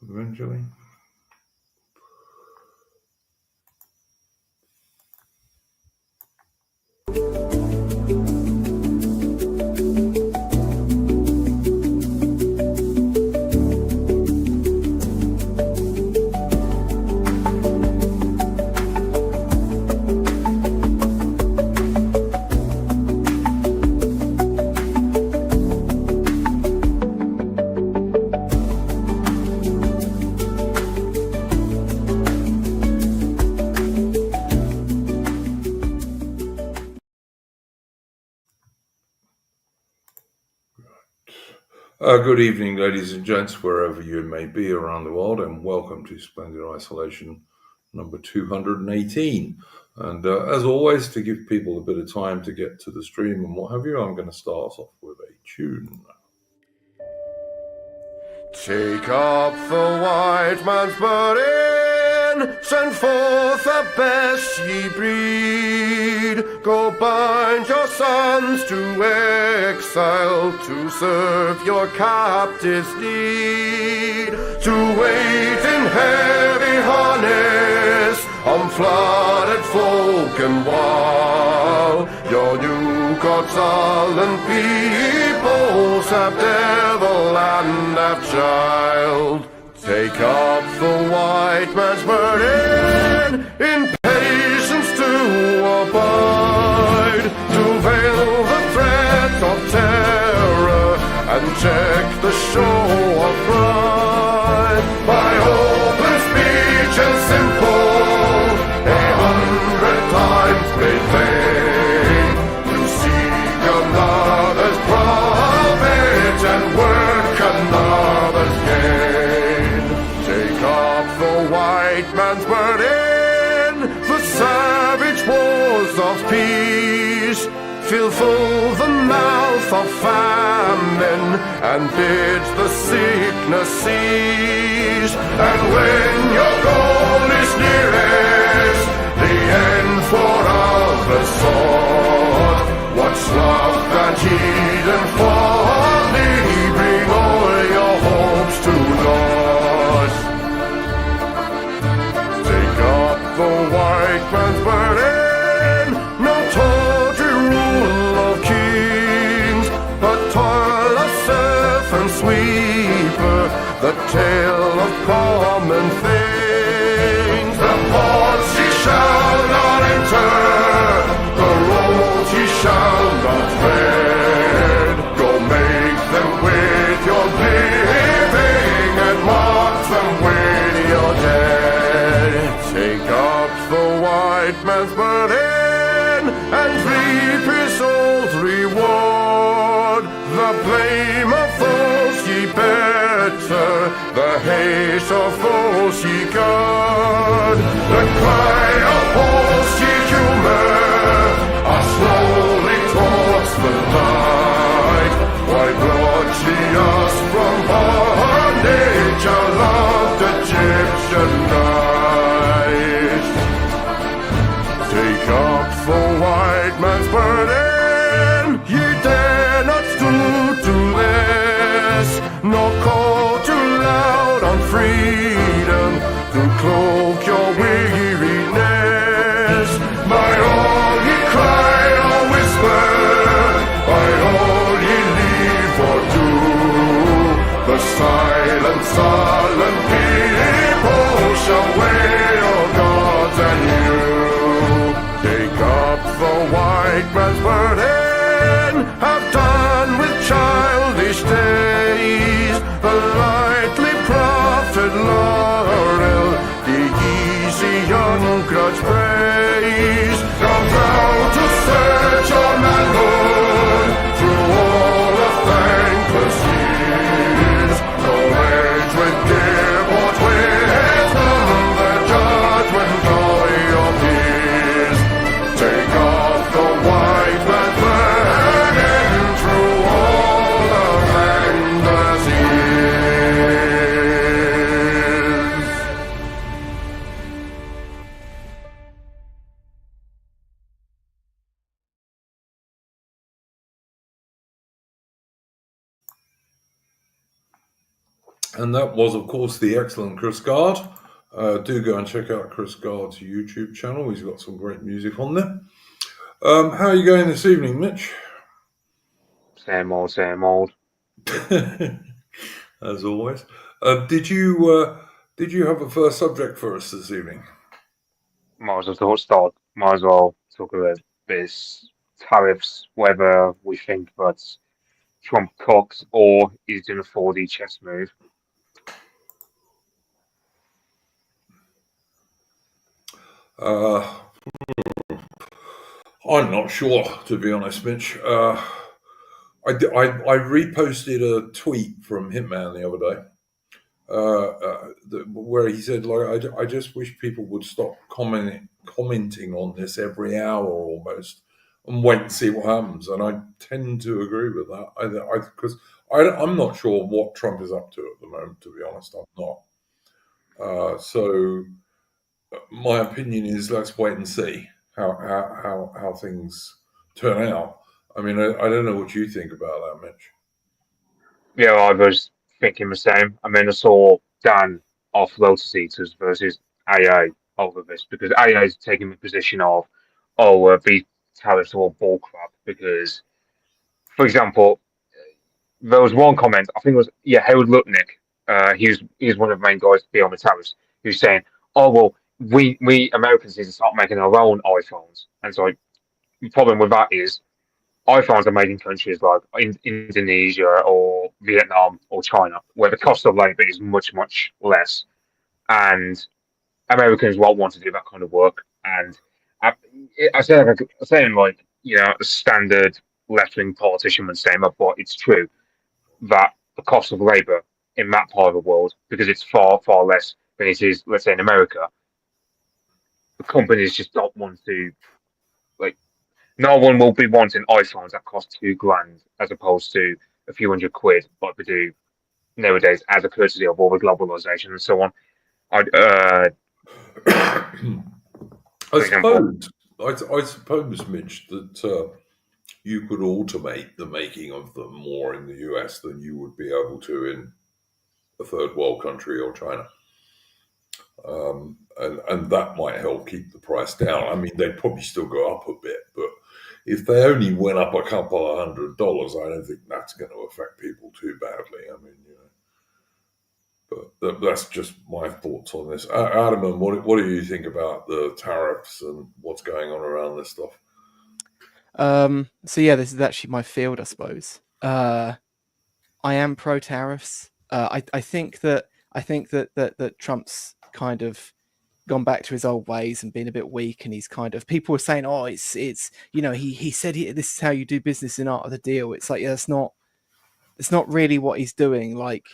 eventually. Good evening, ladies and gents, wherever you may be around the world, and welcome to Splendid Isolation number 218. And as always, to give people a bit of time to get to the stream and what have you, I'm going to start us off with a tune. Take up the white man's burden, send forth the best ye breed. Go bind your sons to exile, to serve your captives' need. To wait in heavy harness on flooded folk and wild. Your new gods, sullen peoples, have devil and have child. Take up the white man's burden, in patience to abide, to veil the threat of terror and check the show of pride. By open speech and simple, 100 times made vain, to seek another's profit and work another's gain. Take up the white man's burden, the savage wars of peace. Fill full the mouth of famine and bid the sickness cease. And when your goal is nearest, the end for others sought, what's love and heed and folly, bring all your hopes to naught. Take up the white man's burden, no tawdry rule of kings, but toil of serf and sweeper, the tale of common things. The ports ye shall not enter, the roads ye shall not tread. Go make them with your living and mark them with your dead. Take up the white man's burden and reap his old reward. The blame of those ye better, the hate of those ye guard. The cry of those ye humor are slowly towards the light. Why brought ye us from bondage, a loved Egyptian night? Take up the white man's burden, ye dare not stoop to less, nor call too loud on freedom to cloak your weariness. By all ye cry or whisper, by all ye leave or do, the silent, sullen people shall weigh your gods and you. Take up the white man's burden, have done with childish days, the lightly profit laurel, the easy young grudge praise. Come down to search your manhood through all of thankless years. No age with give or wisdom, the just And that was, of course, the excellent Chris Gard. Do go and check out Chris Gard's YouTube channel. He's got some great music on there. How are you going this evening, Mitch? Same old, same old. As always. Did you have a first subject for us this evening? Might as well talk about this tariffs, whether we think that Trump cooks or he's doing a 4D chess move. Uh, I'm not sure, to be honest, Mitch. I reposted a tweet from Hitman the other day, where he said, like, I just wish people would stop commenting on this every hour almost, and wait and see what happens. And I tend to agree with that. Because I'm not sure what Trump is up to at the moment. To be honest, I'm not. So my opinion is let's wait and see how things turn out. I mean, I don't know what you think about that, Mitch. Yeah, I was thinking the same. I mean, I saw Dan off Lotus Eaters versus AA over this because AA is taking the position of, oh, these tariffs are all bullcrap because, for example, there was one comment, I think it was, yeah, Howard Lutnick, he's one of the main guys beyond the tariffs, who's saying, oh, well, we Americans need to start making our own iPhones. And so the problem with that is iPhones are made in countries like Indonesia or Vietnam or China, where the cost of labor is much, much less. And Americans won't want to do that kind of work. And I, I say like, a standard left wing politician would say, but it's true that the cost of labor in that part of the world, because it's far, far less than it is, let's say, in America, the companies just don't want to, like, no one will be wanting iPhones that cost $2,000 as opposed to a few hundred quid, like we do nowadays as a courtesy of all the globalization and so on. I For example, suppose, I suppose, Mitch, that you could automate the making of them more in the US than you would be able to in a third world country or China. And that might help keep the price down. I mean, they'd probably still go up a bit, but if they only went up a couple of $100, I don't think that's going to affect people too badly. I mean, but that's just my thoughts on this. Adam, what do you think about the tariffs and what's going on around this stuff? So yeah, this is actually my field, I suppose. I am pro tariffs. I think that Trump's kind of gone back to his old ways and been a bit weak, and he's kind of, people were saying, oh, it's he said this is how you do business in Art of the Deal. It's like, yeah, it's not really what he's doing. Like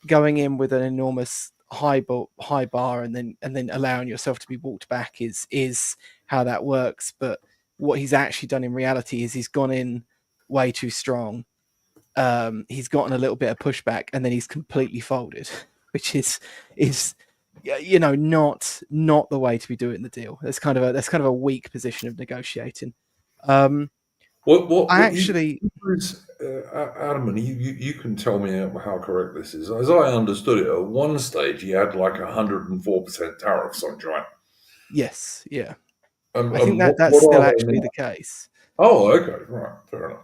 going in with an enormous high bar and then allowing yourself to be walked back is how that works. But what he's actually done in reality is he's gone in way too strong. He's gotten a little bit of pushback and then he's completely folded, which is not the way to be doing the deal. That's kind of a weak position of negotiating. I actually, Adam, and you can tell me how correct this is. As I understood it, at one stage he had like 104% tariffs on China. yes, yeah, I think And that's what still are they actually now? the case. Oh, okay, right, fair enough.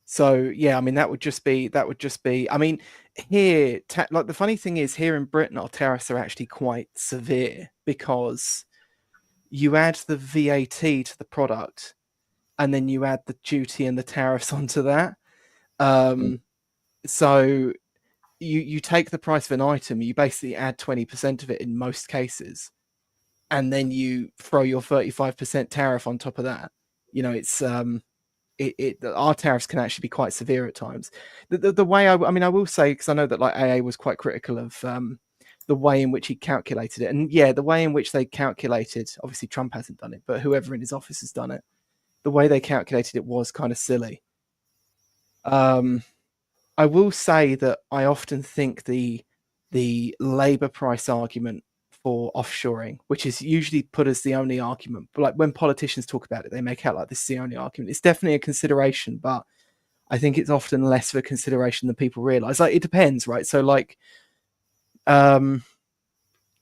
So yeah, I mean that would just be. I mean, here, like the funny thing is, here in Britain, our tariffs are actually quite severe because you add the VAT to the product, and then you add the duty and the tariffs onto that. So you take the price of an item, you basically add 20% of it in most cases, and then you throw your 35% tariff on top of that. It's our tariffs can actually be quite severe at times. The way I mean, I will say, because I know that like AA was quite critical of the way in which he calculated it, and yeah, the way in which they calculated. Obviously, Trump hasn't done it, but whoever in his office has done it. The way they calculated it was kind of silly. I will say that I often think the labour price argument for offshoring, which is usually put as the only argument, but like when politicians talk about it, they make out like this is the only argument. It's definitely a consideration, but I think it's often less of a consideration than people realize. Like, it depends, right? So like, there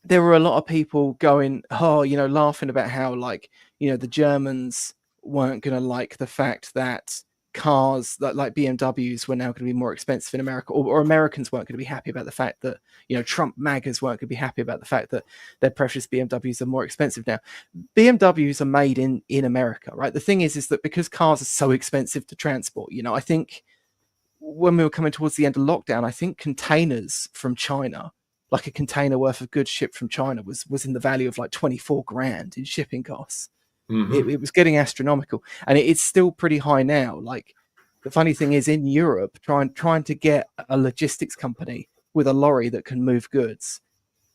were a lot of people going, laughing about how, like, the Germans weren't going to like the fact that cars that like BMWs were now going to be more expensive in America, or Americans weren't going to be happy about the fact that, Trump MAGAs weren't going to be happy about the fact that their precious BMWs are more expensive now. BMWs are made in America, right? The thing is that because cars are so expensive to transport, I think when we were coming towards the end of lockdown, I think containers from China, like a container worth of goods shipped from China, was in the value of like 24 grand in shipping costs. Mm-hmm. It was getting astronomical, and it's still pretty high now. Like, the funny thing is, in Europe, trying to get a logistics company with a lorry that can move goods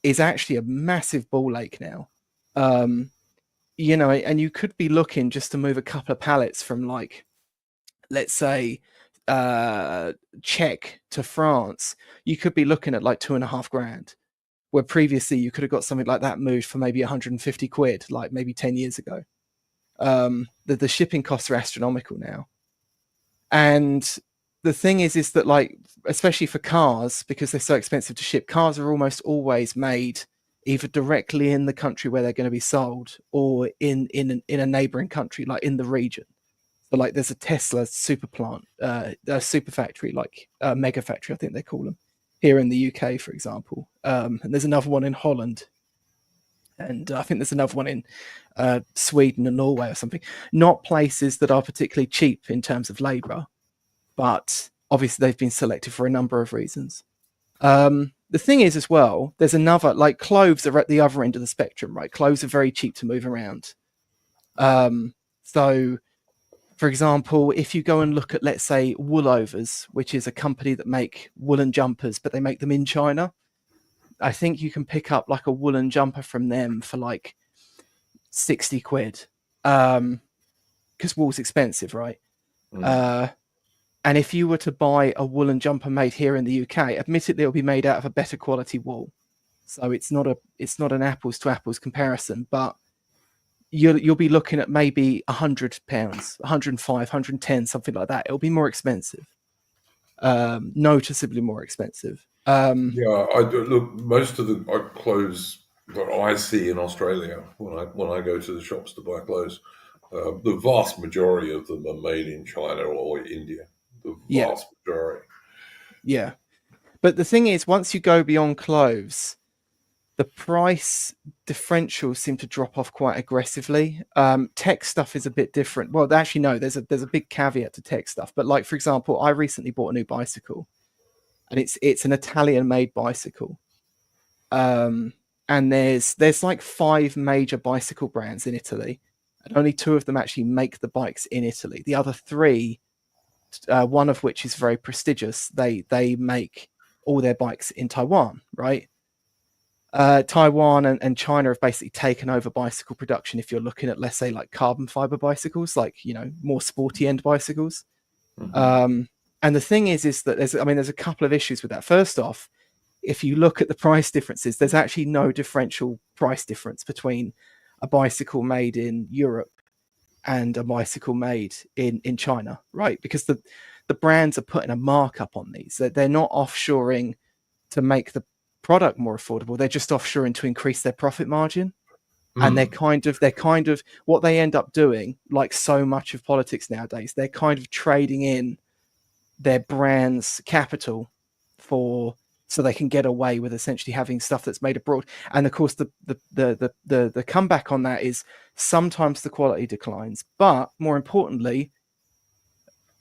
is actually a massive ball ache now. And you could be looking just to move a couple of pallets from, like, let's say, Czech to France. You could be looking at like 2.5 grand, where previously you could have got something like that moved for maybe 150 quid, like maybe 10 years ago. The shipping costs are astronomical now. And the thing is that, like, especially for cars, because they're so expensive to ship, cars are almost always made either directly in the country where they're going to be sold, or in a neighboring country, like in the region. So, like, there's a Tesla super plant, a super factory, like a mega factory, I think they call them, here in the UK, for example. And there's another one in Holland. And I think there's another one in Sweden and Norway or something. Not places that are particularly cheap in terms of labour, but obviously they've been selected for a number of reasons. The thing is, as well, there's another, like, clothes are at the other end of the spectrum, right? Clothes are very cheap to move around. So, for example, if you go and look at, let's say, Woolovers, which is a company that make woolen jumpers, but they make them in China, I think you can pick up like a woolen jumper from them for like 60 quid, because wool's expensive, right? And if you were to buy a woolen jumper made here in the UK, admittedly it'll be made out of a better quality wool, so it's not an apples to apples comparison, but you'll be looking at maybe £100, 105, 110, something like that. It'll be more expensive, noticeably more expensive. Yeah, I do, look. Most of the clothes that I see in Australia when I go to the shops to buy clothes, the vast majority of them are made in China or India. The Yeah. vast majority. Yeah. But the thing is, once you go beyond clothes, the price differentials seem to drop off quite aggressively. Tech stuff is a bit different. Well, actually, no, there's a big caveat to tech stuff. But, like, for example, I recently bought a new bicycle, and it's an Italian-made bicycle. And there's like 5 major bicycle brands in Italy, and only 2 of them actually make the bikes in Italy. The other 3, one of which is very prestigious, they make all their bikes in Taiwan, right? Taiwan and China have basically taken over bicycle production. If you're looking at, let's say, like carbon fiber bicycles, like, more sporty end bicycles. And the thing is that there's a couple of issues with that. First off, if you look at the price differences, there's actually no differential price difference between a bicycle made in Europe and a bicycle made in China, right? Because the brands are putting a markup on these. They're not offshoring to make the product more affordable. They're just offshoring to increase their profit margin. And they're kind of what they end up doing, like so much of politics nowadays, they're kind of trading in their brand's capital so they can get away with essentially having stuff that's made abroad. And of course, the comeback on that is sometimes the quality declines, but more importantly,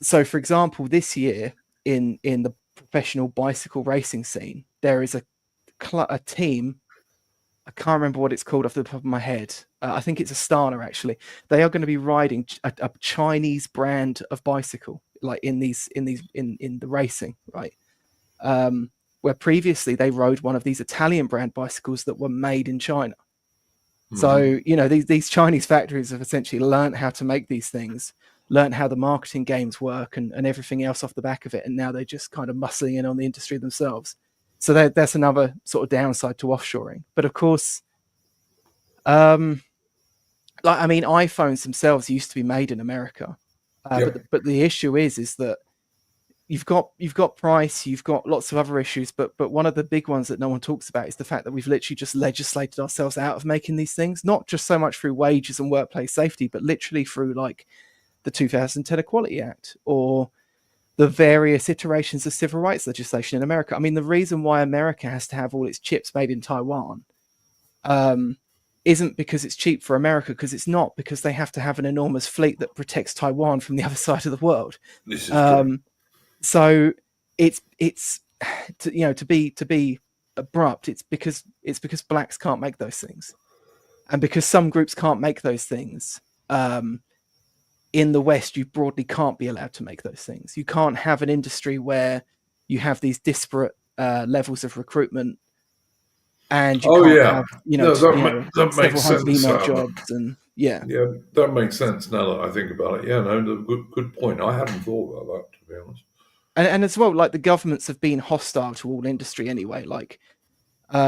so for example, this year in the professional bicycle racing scene, there is a team. I can't remember what it's called off the top of my head. I think it's Astana, actually. They are going to be riding a Chinese brand of bicycle, like in the racing, right? Where previously they rode one of these Italian brand bicycles that were made in China. So, these Chinese factories have essentially learned how to make these things, learned how the marketing games work and everything else off the back of it. And now they're just kind of muscling in on the industry themselves. So that's another sort of downside to offshoring. But of course, iPhones themselves used to be made in America. Yep. But the issue is that you've got price, you've got lots of other issues, but one of the big ones that no one talks about is the fact that we've literally just legislated ourselves out of making these things, not just so much through wages and workplace safety, but literally through like the 2010 Equality Act or the various iterations of civil rights legislation in America. I mean, the reason why America has to have all its chips made in Taiwan isn't because it's cheap for America, because it's not, because they have to have an enormous fleet that protects Taiwan from the other side of the world. This is true. So it's to be abrupt. It's because blacks can't make those things, and because some groups can't make those things. In the West, you broadly can't be allowed to make those things. You can't have an industry where you have these disparate levels of recruitment, and you Oh can't yeah, have no, that several makes hundred sense. email jobs, and yeah. Yeah, that makes sense now that I think about it. Yeah, no, good point. I hadn't thought about that, to be honest. And as well, like the governments have been hostile to all industry anyway. Like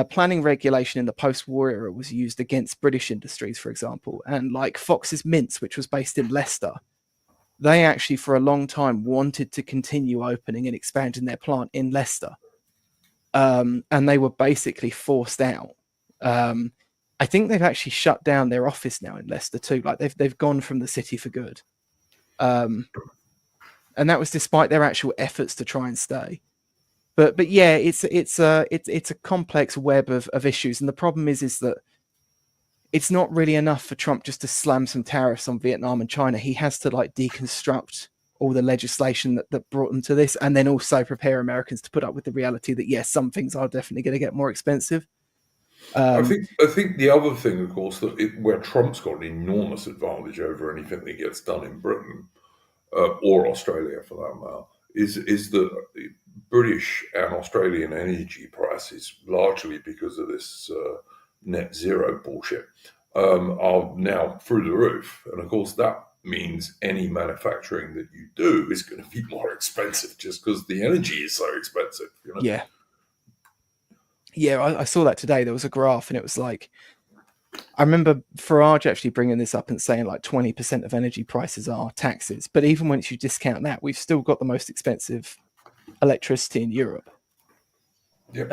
planning regulation in the post-war era was used against British industries, for example, and like Fox's Mints, which was based in Leicester, they actually for a long time wanted to continue opening and expanding their plant in Leicester, and they were basically forced out. I think they've actually shut down their office now in Leicester too. Like they've gone from the city for good, and that was despite their actual efforts to try and stay. But yeah, it's a complex web of issues, and the problem is that it's not really enough for Trump just to slam some tariffs on Vietnam and China. He has to like deconstruct all the legislation that brought them to this, and then also prepare Americans to put up with the reality that yes, some things are definitely going to get more expensive. I think the other thing, of course, where Trump's got an enormous advantage over anything that gets done in Britain or Australia, for that matter, is that British and Australian energy prices, largely because of this net zero bullshit, are now through the roof, and of course that means any manufacturing that you do is going to be more expensive just because the energy is so expensive. Yeah, yeah, I saw that today. There was a graph, and it was like, I remember Farage actually bringing this up and saying like 20% of energy prices are taxes. But even once you discount that, we've still got the most expensive electricity in Europe. Yep.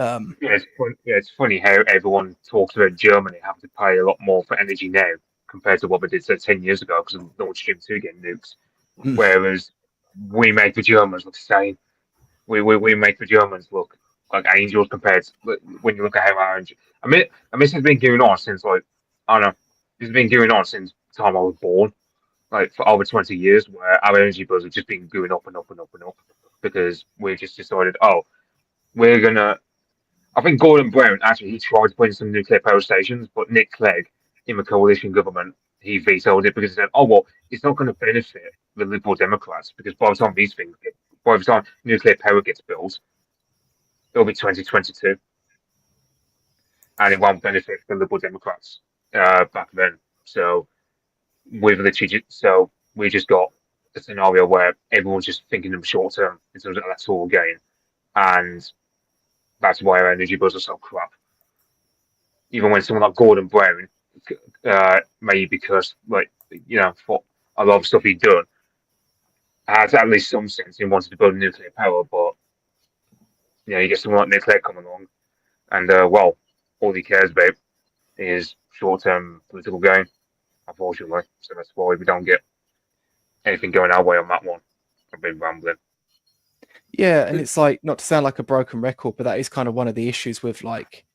It's funny how everyone talks about Germany having to pay a lot more for energy now compared to what they did say 10 years ago because of Nord Stream 2 getting nuked. Whereas we make the Germans look the same. We make the Germans look like angels compared to when you look at how our energy. I mean, this has been going on since like, I don't know, this has been going on since the time I was born, like for over 20 years, where our energy bills have just been going up and up and up and up because we've just decided, oh, we're gonna. I think Gordon Brown actually he tried to put in some nuclear power stations, but Nick Clegg in the coalition government he vetoed it because he said, "Oh well, it's not going to benefit the Liberal Democrats because by the time nuclear power gets built, it'll be 2022, and it won't benefit the Liberal Democrats back then." So we just got a scenario where everyone's just thinking of short term in terms of electoral gain, and that's why our energy bills are so crap. Even when someone like Gordon Brown, maybe because for a lot of stuff he'd done, has at least some sense he wanted to build nuclear power, but you get someone like Nick Clegg come along, and all he cares about is short-term political gain, unfortunately. So that's why we don't get anything going our way on that one. I've been rambling. Yeah, and it's like, not to sound like a broken record, but that is kind of one of the issues with like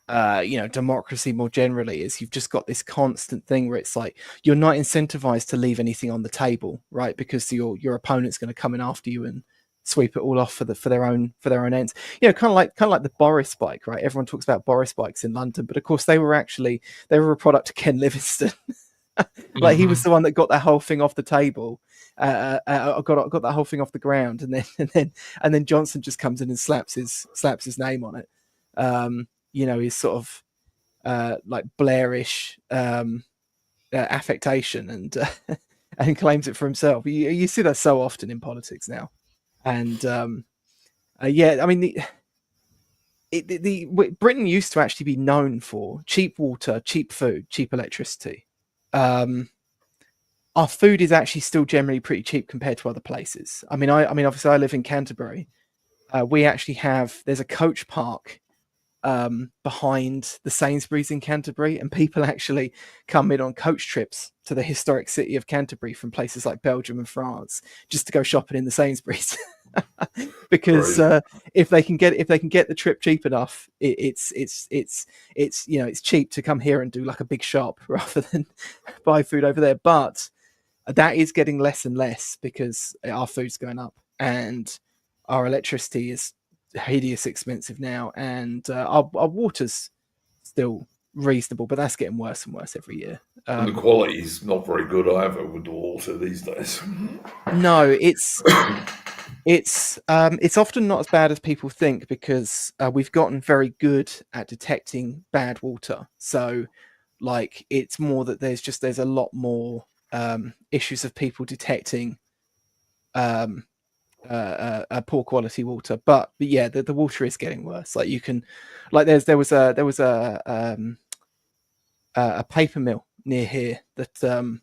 democracy more generally, is you've just got this constant thing where it's like you're not incentivized to leave anything on the table, right? Because your opponent's going to come in after you and sweep it all off for their own ends. Kind of like the Boris bike, right? Everyone talks about Boris bikes in London, but of course they were a product of Ken Livingstone. Like he was the one that got that whole thing off the table, got that whole thing off the ground, and then Johnson just comes in and slaps his name on it. His sort of like Blairish affectation, and claims it for himself. You see that so often in politics now, and I mean Britain used to actually be known for cheap water, cheap food, cheap electricity. our food is actually still generally pretty cheap compared to other places. I mean, obviously I live in Canterbury. We actually there's a coach park behind the Sainsbury's in Canterbury, and people actually come in on coach trips to the historic city of Canterbury from places like Belgium and France just to go shopping in the Sainsbury's. Because if they can get the trip cheap enough, it's cheap to come here and do like a big shop rather than buy food over there. But that is getting less and less because our food's going up and our electricity is hideous expensive now, and our water's still reasonable, but that's getting worse and worse every year. And the quality's not very good either with the water these days. No, it's often not as bad as people think because we've gotten very good at detecting bad water. So, like, it's more that there's a lot more issues of people detecting poor quality water. But yeah, the water is getting worse. Like, you can, like, there was a paper mill near here that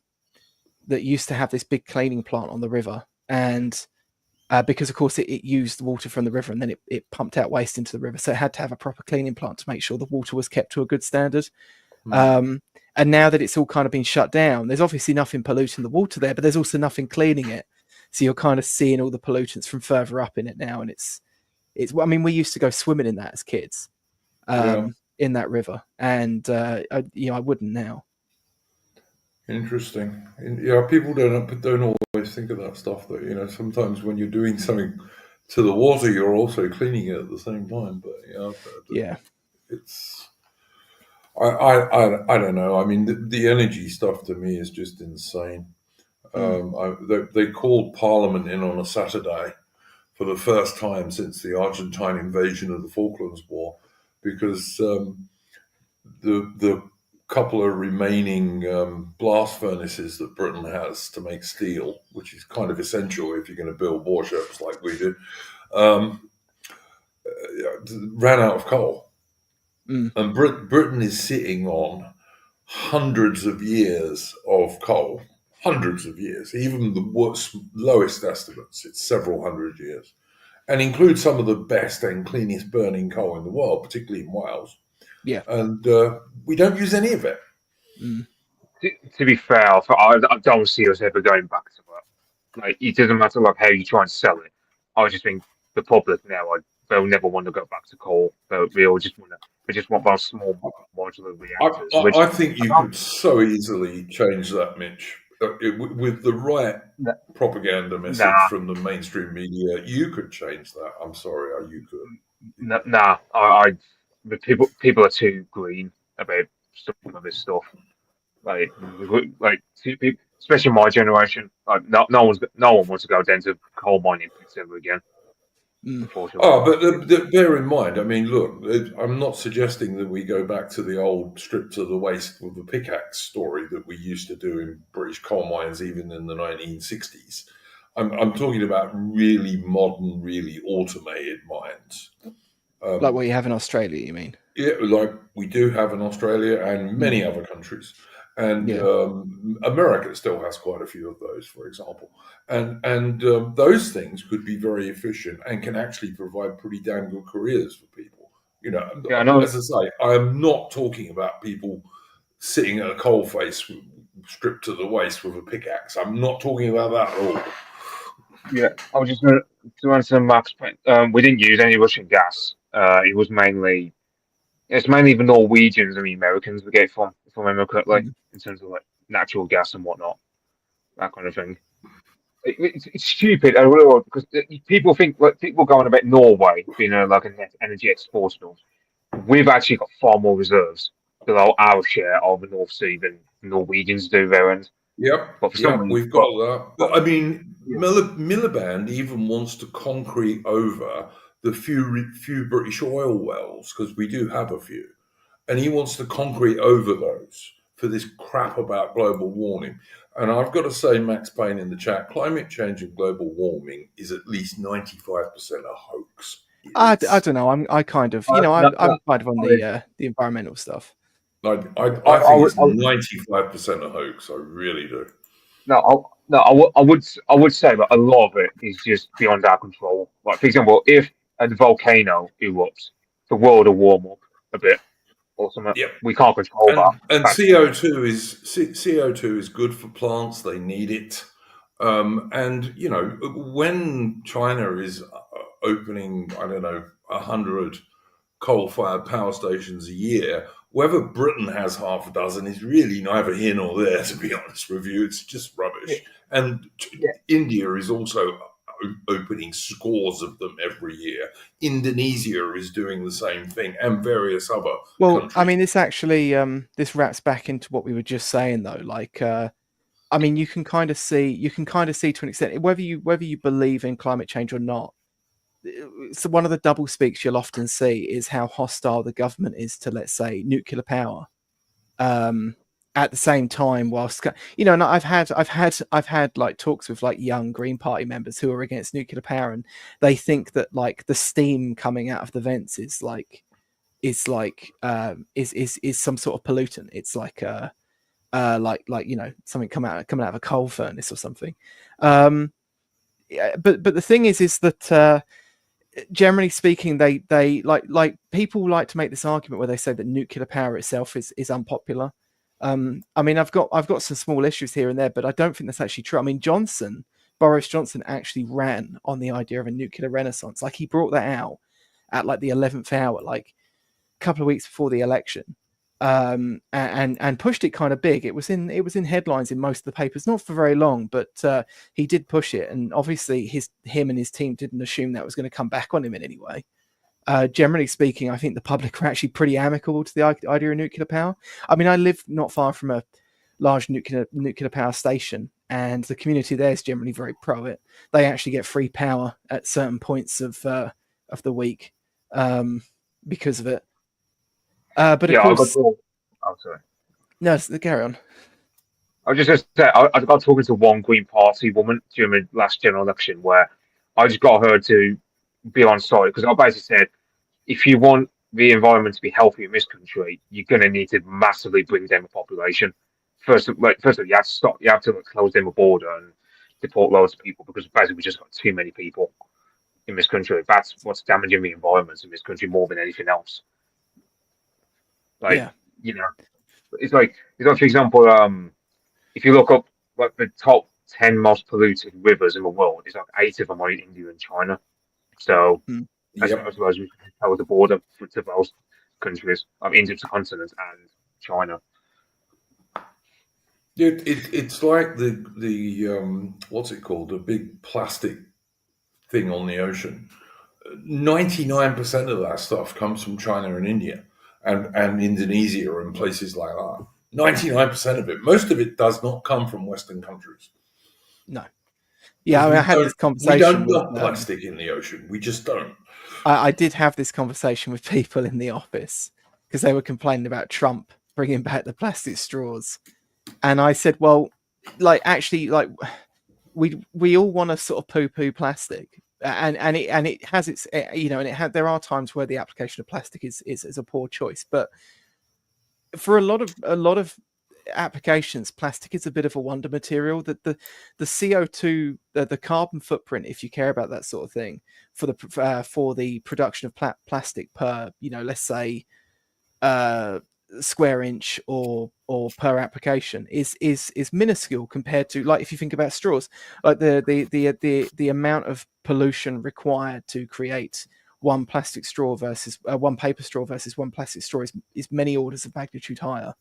used to have this big cleaning plant on the river, and because of course it used the water from the river and then it pumped out waste into the river, so it had to have a proper cleaning plant to make sure the water was kept to a good standard. And now that it's all kind of been shut down, there's obviously nothing polluting the water there, but there's also nothing cleaning it, so you're kind of seeing all the pollutants from further up in it now. And it's I mean, we used to go swimming in that as kids, in that river, and I wouldn't now. Interesting. Yeah, people don't always think of that stuff. That sometimes when you're doing something to the water, you're also cleaning it at the same time. But Yeah. it's I don't know. I mean, the energy stuff to me is just insane. They called Parliament in on a Saturday for the first time since the Argentine invasion of the Falklands War, because the couple of remaining blast furnaces that Britain has to make steel, which is kind of essential if you're going to build warships like we do, ran out of coal. And Britain is sitting on hundreds of years of coal, hundreds of years, even the lowest estimates, it's several hundred years, and includes some of the best and cleanest burning coal in the world, particularly in Wales. Yeah. And we don't use any of it. To be fair, I don't see us ever going back to that. Like, it doesn't matter like how you try and sell it. I just think the public now, they'll never want to go back to coal. They just want those small modular reactors. I think you could so easily change that, Mitch. With the right propaganda message from the mainstream media, you could change that. I'm sorry, you could. The people are too green about some of this stuff. Like people, especially my generation, like no one wants to go down to coal mining pits ever again. Unfortunately. But bear in mind, I mean, look, I'm not suggesting that we go back to the old strip to the waist with the pickaxe story that we used to do in British coal mines, even in the 1960s. I'm talking about really modern, really automated mines. Like what you have in Australia, you mean? Yeah, like we do have in Australia and many other countries. And America still has quite a few of those, for example. And those things could be very efficient and can actually provide pretty damn good careers for people. As I say, I'm not talking about people sitting at a coalface stripped to the waist with a pickaxe. I'm not talking about that at all. Yeah, I was just going to answer Mark's point. We didn't use any Russian gas. It's mainly the Norwegians and the Americans we get from, if I remember correctly, in terms of like natural gas and whatnot, that kind of thing. It's stupid, I really, because people think, like, people going about Norway being like a net energy exporter. We've actually got far more reserves than our share of the North Sea than the Norwegians do their end. Yep, we've got that. But I mean, Miliband even wants to concrete over the few British oil wells, because we do have a few, and he wants to concrete over those for this crap about global warming. And I've got to say, Max Payne in the chat, climate change and global warming is at least 95% a hoax. I don't know. I'm kind of, I'm kind of on the environmental stuff. I think it's 95% a hoax. I really do. I would say that a lot of it is just beyond our control. Like, for example, if a volcano erupts, the world will warm up a bit or something. Yep. We can't control that. And That's just CO2 is good for plants. They need it. And when China is opening, I don't know, 100 coal-fired power stations a year, whether Britain has half a dozen is really neither here nor there. To be honest with you, it's just rubbish. And yeah. India is also opening scores of them every year. Indonesia is doing the same thing, and various other Well, countries. I mean, this actually this wraps back into what we were just saying, though. Like, I mean, you can kind of see to an extent whether you believe in climate change or not. So one of the double speaks you'll often see is how hostile the government is to, let's say, nuclear power. At the same time, whilst and I've had like talks with like young Green Party members who are against nuclear power, and they think that like the steam coming out of the vents is some sort of pollutant. It's like something coming out of a coal furnace or something. But the thing is that generally speaking, they like people like to make this argument where they say that nuclear power itself is unpopular. I mean, I've got some small issues here and there, but I don't think that's actually true. I mean, Boris Johnson actually ran on the idea of a nuclear renaissance. Like, he brought that out at like the 11th hour, like a couple of weeks before the election, and pushed it kind of big. It was in headlines in most of the papers, not for very long, but he did push it, and obviously him and his team didn't assume that was going to come back on him in any way. Generally speaking, I think the public are actually pretty amicable to the idea of nuclear power. I mean, I live not far from a large nuclear power station, and the community there is generally very pro it. They actually get free power at certain points of the week because of it. But of course, sorry. No, carry on. I was just going to say, I got talking to one Green Party woman during the last general election where I just got her to be on side, because I basically said, if you want the environment to be healthy in this country, you're going to need to massively bring down the population. First of all, you have to stop. You have to close down the border and deport loads of people, because basically we just got too many people in this country. That's what's damaging the environment in this country more than anything else. Like, it's like for example, if you look up like the top 10 most polluted rivers in the world, it's like 8 of them are in India and China. So I suppose we can tell the border to those countries, India to continent and China. It's like the what's it called? The big plastic thing on the ocean. 99% of that stuff comes from China and India and Indonesia and places like that. 99% of it. Most of it does not come from Western countries. No. Yeah, I mean, I had this conversation. We don't dump plastic in the ocean. We just don't. I did have this conversation with people in the office because they were complaining about Trump bringing back the plastic straws, and I said, "Well, like actually, like we all want to sort of poo-poo plastic, and it has its and there are times where the application of plastic is a poor choice, but for a lot of applications, plastic is a bit of a wonder material. That the CO2, the carbon footprint, if you care about that sort of thing, for the production of plastic per, let's say, square inch or per application is minuscule compared to, like, if you think about straws, like the amount of pollution required to create one plastic straw versus one paper straw versus one plastic straw is many orders of magnitude higher.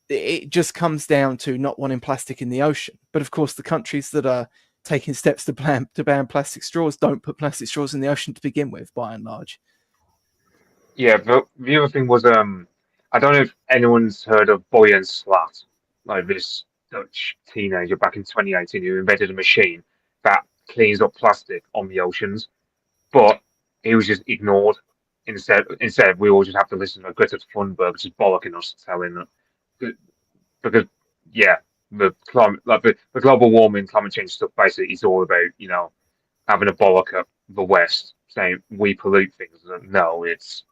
It just comes down to not wanting plastic in the ocean. But of course, the countries that are taking steps to ban plastic straws don't put plastic straws in the ocean to begin with, by and large. Yeah, but the other thing was, I don't know if anyone's heard of Boy and Slat, like this Dutch teenager back in 2018 who invented a machine that cleans up plastic on the oceans, but he was just ignored. Instead, we all just have to listen to Greta Thunberg just bollocking us, telling that, because the climate, like the global warming, climate change stuff, basically is all about having a bollock at the West, saying we pollute things. No, it's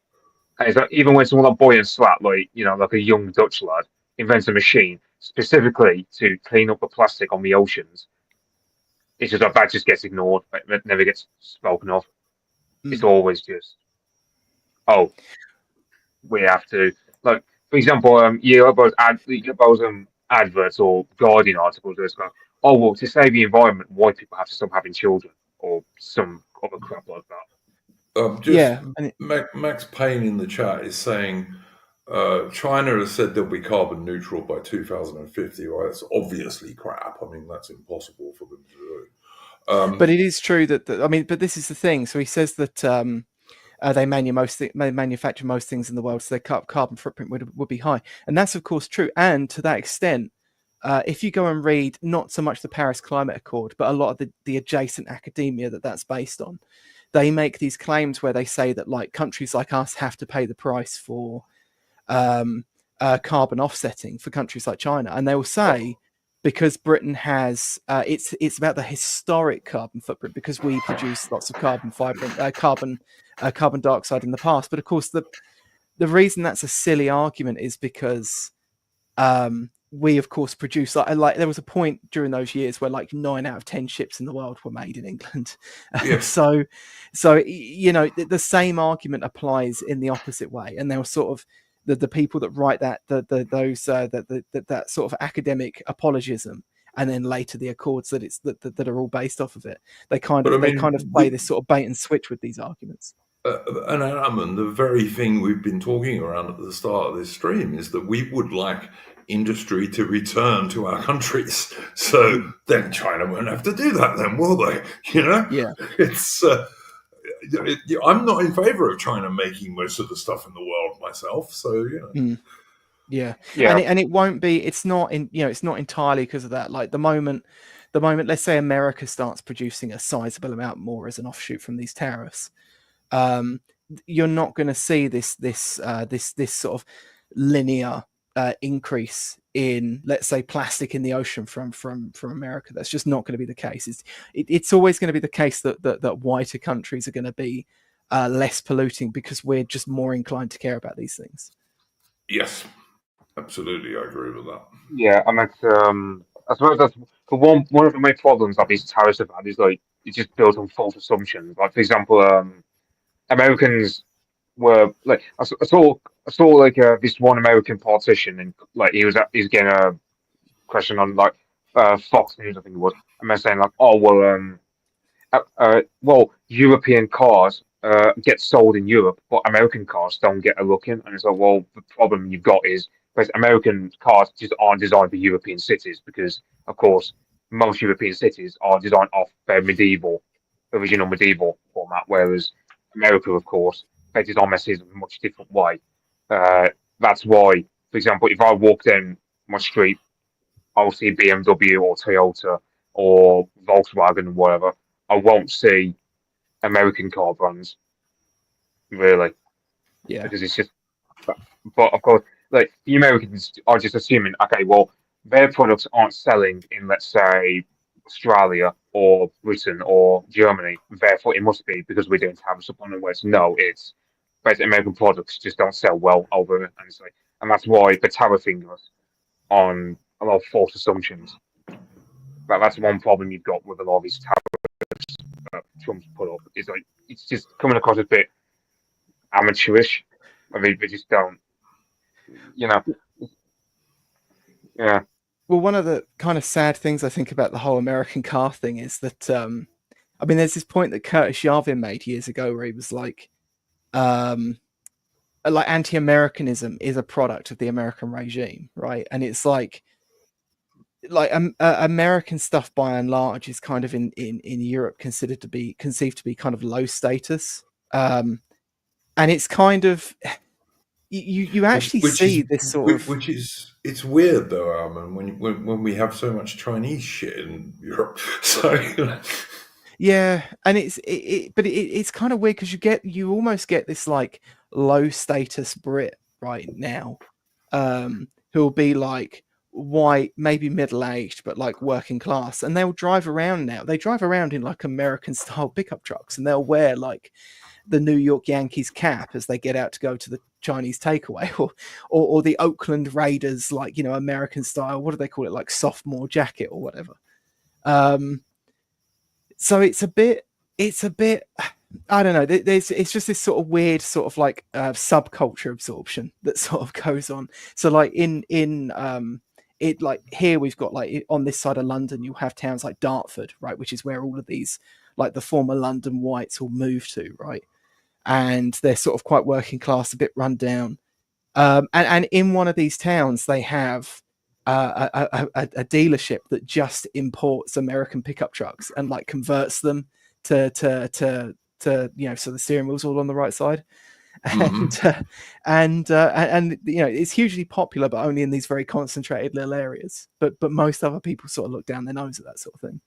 like, even when someone like Boy and Slat, like a young Dutch lad, invents a machine specifically to clean up the plastic on the oceans. It's just that just gets ignored. It never gets spoken of. It's always just, oh, we have to, like, for example, you have those adverts or Guardian articles where it's going, oh well, to save the environment, white people have to stop having children or some other crap like that. Just Yeah, and Max Payne in the chat is saying China has said they'll be carbon neutral by 2050. Well, that's obviously crap. I mean, that's impossible for them to do. but it is true that, I mean, but this is the thing. So he says that they manufacture most things in the world, so their carbon footprint would be high, and that's of course true. And to that extent, if you go and read not so much the Paris Climate Accord, but a lot of the adjacent academia that's based on, they make these claims where they say that like countries like us have to pay the price for carbon offsetting for countries like China, and they will say because Britain has it's about the historic carbon footprint because we produce lots of carbon dioxide in the past. But of course, the reason that's a silly argument is because we of course produce like there was a point during those years where like 9 out of 10 ships in the world were made in England. Yes. so you know the same argument applies in the opposite way, and there were sort of the people that write that that sort of academic apologism, and then later the accords that are all based off of it. They kind of play this sort of bait and switch with these arguments. And Alan, the very thing we've been talking around at the start of this stream is that we would like industry to return to our countries. So then China won't have to do that then, will they? You know? Yeah. It's I'm not in favor of China making most of the stuff in the world myself. So, you know. Yeah. Yeah. And it won't be, it's not entirely because of that. Like the moment, let's say America starts producing a sizable amount more as an offshoot from these tariffs, you're not going to see this sort of linear increase in, let's say, plastic in the ocean from America. That's just not going to be the case. It's always going to be the case that whiter countries are going to be less polluting because we're just more inclined to care about these things. Yes, absolutely, I agree with that. Yeah, and that's I suppose that's one of the main problems that these tariffs have had is like it's just built on false assumptions. Like for example, Americans were like I saw like this one American politician and like he's getting a question on like Fox News I think it was, and they're saying like, oh well European cars get sold in Europe, but American cars don't get a look in, and it's like, well, the problem you've got is because American cars just aren't designed for European cities because of course most European cities are designed off their original medieval format, whereas America, of course, they design their cities in a much different way. That's why, for example, if I walk down my street, I'll see BMW or Toyota or Volkswagen or whatever. I won't see American car brands, really. Yeah. Because it's just, but of course, like the Americans are just assuming, okay, well, their products aren't selling in, let's say, Australia or Britain or Germany, therefore it must be because we don't have upon it. Whereas no, it's basically American products just don't sell well over it, and that's why the tariffing us on a lot of false assumptions. That's one problem you've got with a lot of these tariffs Trump's put up is like it's just coming across a bit amateurish. I mean, they just don't, you know. Yeah. Well, one of the kind of sad things I think about the whole American car thing is that, I mean, there's this point that Curtis Yarvin made years ago where he was like anti-Americanism is a product of the American regime, right? And it's like American stuff by and large is kind of in Europe conceived to be kind of low status, and it's kind of you actually see this sort of, which is it's weird though, Armin, when we have so much Chinese shit in Europe. So yeah, and it's kind of weird because you almost get this like low status Brit right now, who'll be like white, maybe middle aged, but like working class, and they'll drive around now. They drive around in like American style pickup trucks, and they'll wear like the New York Yankees cap as they get out to go to the Chinese takeaway, or the Oakland Raiders, like, American style. What do they call it? Like sophomore jacket or whatever. So it's a bit. I don't know. It's just this sort of weird, sort of like subculture absorption that sort of goes on. So like in it, like here we've got, like, on this side of London, you'll have towns like Dartford, right, which is where all of these, like, the former London whites all moved to, right, and they're sort of quite working class, a bit run down. And in one of these towns, they have a dealership that just imports American pickup trucks and like converts them to so the steering wheel's all on the right side, and it's hugely popular, but only in these very concentrated little areas. But most other people sort of look down their nose at that sort of thing.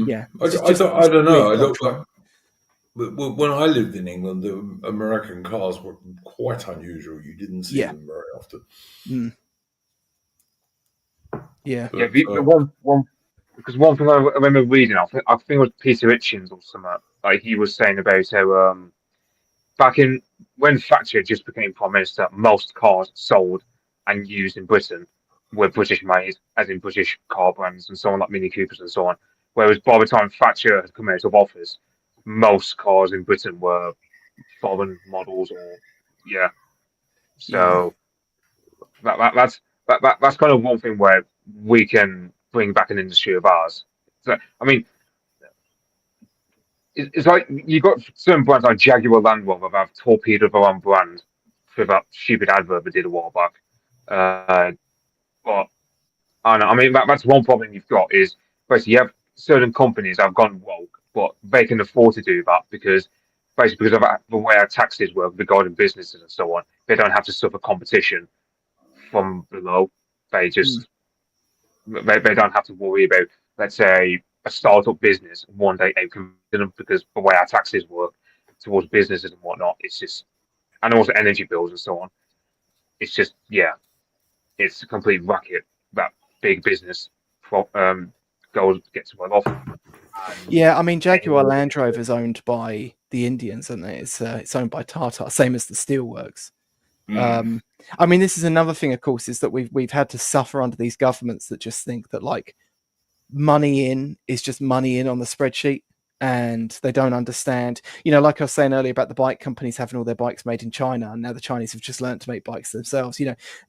Yeah, I don't know. I weird don't like. When I lived in England, the American cars were quite unusual. You didn't see them very often. Yeah. But, Because one thing I remember reading, I think it was Peter Hitchens or something, like he was saying about how back in when Thatcher just became prime minister, most cars sold and used in Britain were British made, as in British car brands and so on, like Mini Coopers and so on. Whereas by the time Thatcher had come out of office, most cars in Britain were foreign models, or So that's kind of one thing where we can bring back an industry of ours. So, I mean, it's like you got certain brands like Jaguar Land Rover that have torpedoed their own brand for that stupid advert they did a while back. But I don't know. I mean, that's one problem you've got is basically you have certain companies that have gone woke, but they can afford to do that because because of the way our taxes work regarding businesses and so on. They don't have to suffer competition from below. They just they don't have to worry about, let's say, a startup business one day outcompeting them, because the way our taxes work towards businesses and whatnot, it's just, and also energy bills and so on. It's just, it's a complete racket that big business gets well off. Yeah, I mean, Jaguar Land Rover is owned by the Indians, isn't it? It's owned by Tata, same as the steelworks. I mean, this is another thing, of course, is that we've had to suffer under these governments that just think that, like, money in is just money in on the spreadsheet, and they don't understand. Like I was saying earlier about the bike companies having all their bikes made in China, and now the Chinese have just learned to make bikes themselves.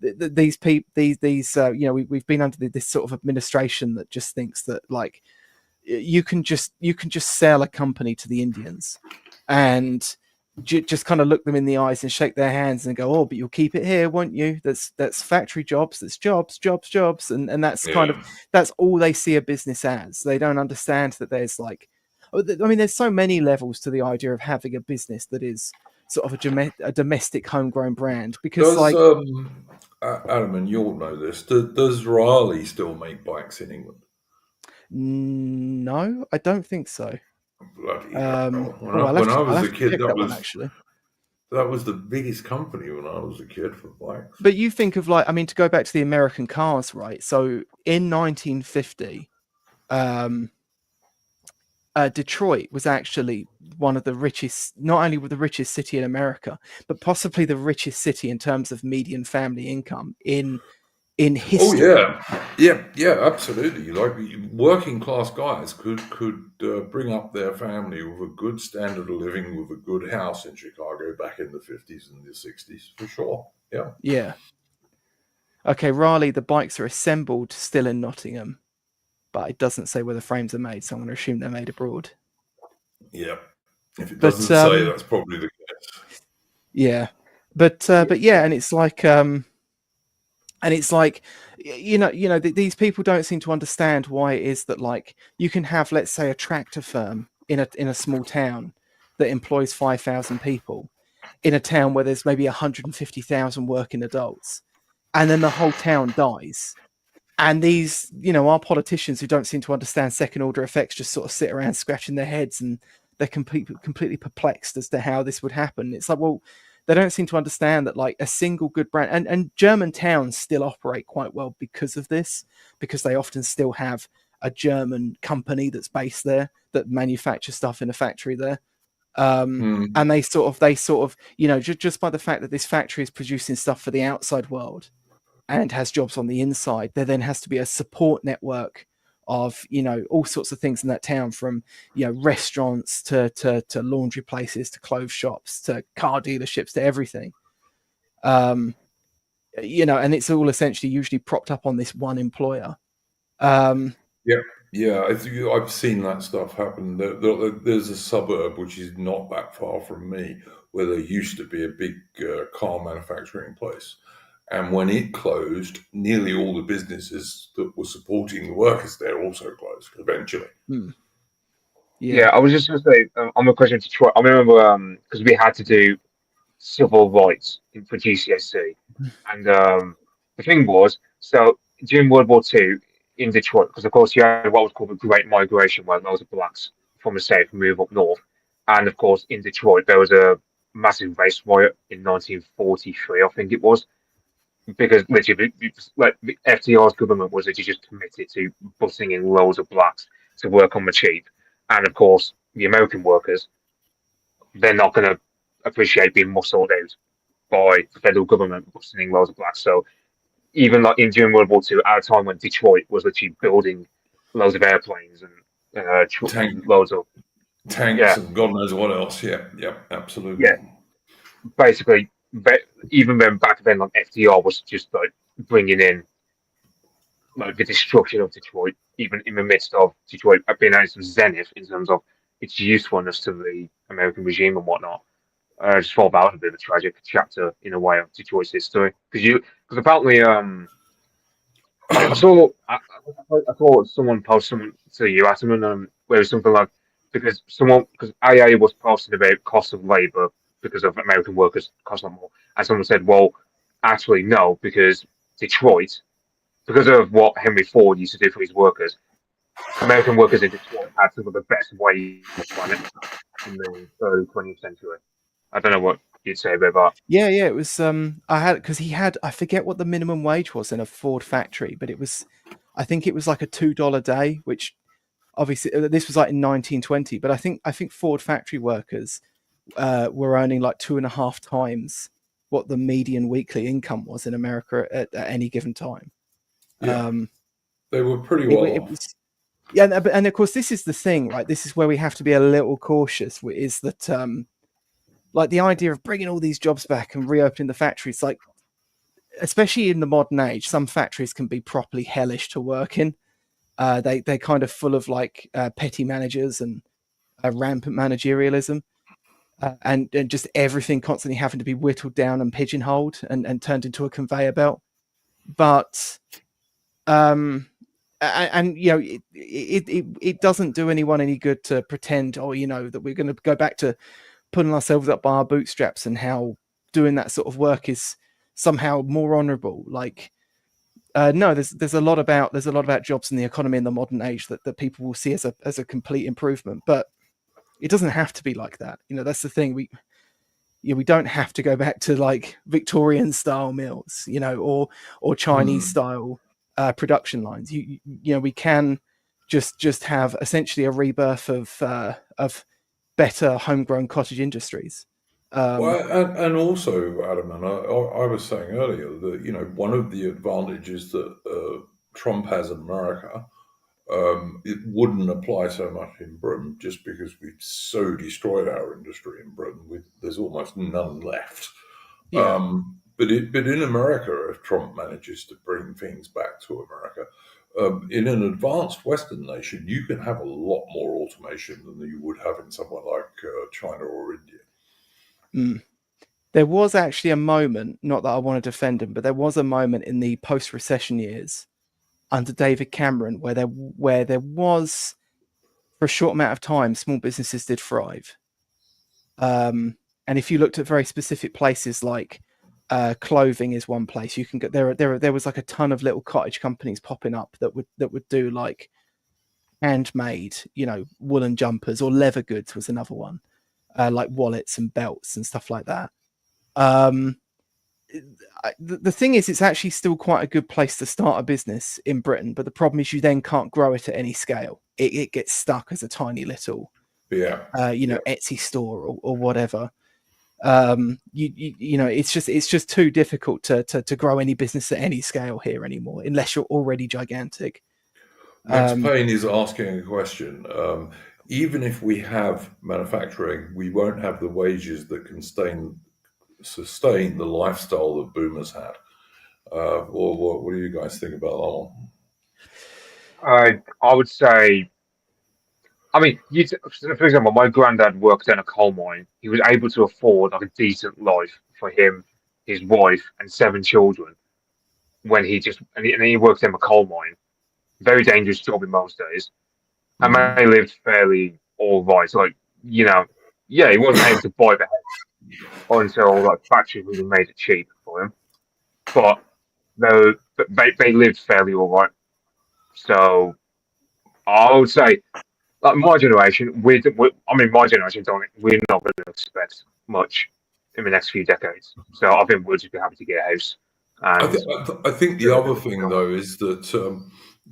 These people, we've been under this sort of administration that just thinks that, like, you can just sell a company to the Indians and just kind of look them in the eyes and shake their hands and go, oh, but you'll keep it here, won't you? That's factory jobs, that's jobs, and that's kind of, that's all they see a business as. They don't understand that there's, like, I mean, there's so many levels to the idea of having a business that is sort of a domestic homegrown brand, because Adam, and you'll know this, does Raleigh still make bikes in England? No, I don't think so. Bloody hell. When I was a kid, that was the biggest company when I was a kid for bikes. But you think of, like, I mean, to go back to the American cars, right? So in 1950, Detroit was actually one of the richest, not only the richest city in America, but possibly the richest city in terms of median family income in history. Oh yeah, absolutely. Like, working class guys could bring up their family with a good standard of living, with a good house in Chicago back in the 50s and the 60s, for sure. Yeah. Okay, Raleigh, the bikes are assembled still in Nottingham, but it doesn't say where the frames are made, so I'm going to assume they're made abroad. Yeah. If it doesn't say, that's probably the case. Yeah. But yeah, and it's like these people don't seem to understand why it is that, like, you can have, let's say, a tractor firm in a small town that employs 5,000 people in a town where there's maybe 150,000 working adults, and then the whole town dies. And these, our politicians who don't seem to understand second order effects just sort of sit around scratching their heads, and they're completely perplexed as to how this would happen. It's like, well, they don't seem to understand that, like, a single good brand, and German towns still operate quite well because of this, because they often still have a German company that's based there that manufactures stuff in a factory there. Mm. And they sort of, just by the fact that this factory is producing stuff for the outside world and has jobs on the inside, there then has to be a support network of all sorts of things in that town, from restaurants to laundry places to clothes shops to car dealerships to everything. And it's all essentially usually propped up on this one employer. Yeah, yeah. I've seen that stuff happen. There's a suburb which is not that far from me where there used to be a big car manufacturing place. And when it closed, nearly all the businesses that were supporting the workers there also closed eventually. Hmm, Yeah, yeah. I was just going to say on the question of Detroit. I remember because we had to do civil rights for GCSE, and the thing was, so during World War II in Detroit, because of course you had what was called the Great Migration, where loads of blacks from the South move up north, and of course in Detroit there was a massive race riot in 1943, I think it was, because literally, like the FDR's government was literally just committed to busing in loads of blacks to work on the cheap, and of course the American workers, they're not going to appreciate being muscled out by the federal government busing in loads of blacks. So even like in during World War II, at a time when Detroit was literally building loads of airplanes Tank, and loads of tanks yeah and God knows what else. Yeah, yeah, yeah absolutely. basically, even then back then like FDR was just like bringing in like the destruction of Detroit, even in the midst of Detroit being at its zenith in terms of its usefulness to the American regime and whatnot. I just thought that was a bit of a tragic chapter in a way of Detroit's history because apparently I saw someone post something to you, Ataman, where it was something like because IA was posting about cost of labour because of American workers cost a lot more, and someone said, well, actually no, because Detroit, because of what Henry Ford used to do for his workers, American workers in Detroit had some of the best wages on the planet in the early 20th century. I don't know what you'd say about that. Yeah, yeah, it was. I had, because I forget what the minimum wage was in a Ford factory, but I think it was like a $2 day, which obviously this was like in 1920. But I think Ford factory workers were earning like 2.5 times what the median weekly income was in America at any given time. Yeah, Um, they were pretty it, well it off. was, yeah, and of course this is the thing, right? This is where we have to be a little cautious. Is that like the idea of bringing all these jobs back and reopening the factories, like especially in the modern age, some factories can be properly hellish to work in. They're kind of full of like petty managers and rampant managerialism, and just everything constantly having to be whittled down and pigeonholed and turned into a conveyor belt. But and it doesn't do anyone any good to pretend, that we're going to go back to pulling ourselves up by our bootstraps and how doing that sort of work is somehow more honourable. Like, no, there's a lot about jobs in the economy in the modern age that people will see as a complete improvement, but it doesn't have to be like that. That's the thing. We don't have to go back to like Victorian style mills, or Chinese Hmm. style production lines. We can just have essentially a rebirth of better homegrown cottage industries. Um, Well, and also, Adam, and I was saying earlier that one of the advantages that Trump has in America, it wouldn't apply so much in Britain just because we've so destroyed our industry in Britain. There's almost none left. yeah. But in America, if Trump manages to bring things back to America, in an advanced Western nation, you can have a lot more automation than you would have in somewhere like China or India. Mm. There was actually a moment, not that I want to defend him, but there was a moment in the post-recession years under David Cameron where there was, for a short amount of time, small businesses did thrive. And if you looked at very specific places like clothing is one place you can get, there was like a ton of little cottage companies popping up that would do like handmade, woolen jumpers, or leather goods was another one, like wallets and belts and stuff like that. Um, the thing is, it's actually still quite a good place to start a business in Britain, but the problem is you then can't grow it at any scale. It gets stuck as a tiny little Yeah. Yeah. Etsy store or whatever. It's just too difficult to grow any business at any scale here anymore, unless you're already gigantic. Max Payne is asking a question. Even if we have manufacturing, we won't have the wages that can sustain the lifestyle that boomers had. Or what do you guys think about that one? I would say, I mean, for example, my granddad worked in a coal mine. He was able to afford like a decent life for him, his wife, and 7 children when he worked in a coal mine. Very dangerous job in most days. And Mm. they lived fairly all right. Like, you know, yeah, he wasn't able to buy the house until like factory really made it cheap for him. But they lived fairly all right. So I would say, like my generation, I mean, my generation don't. We're not going to expect much in the next few decades. So I think we'll just be happy to get a house and I think the other thing though is that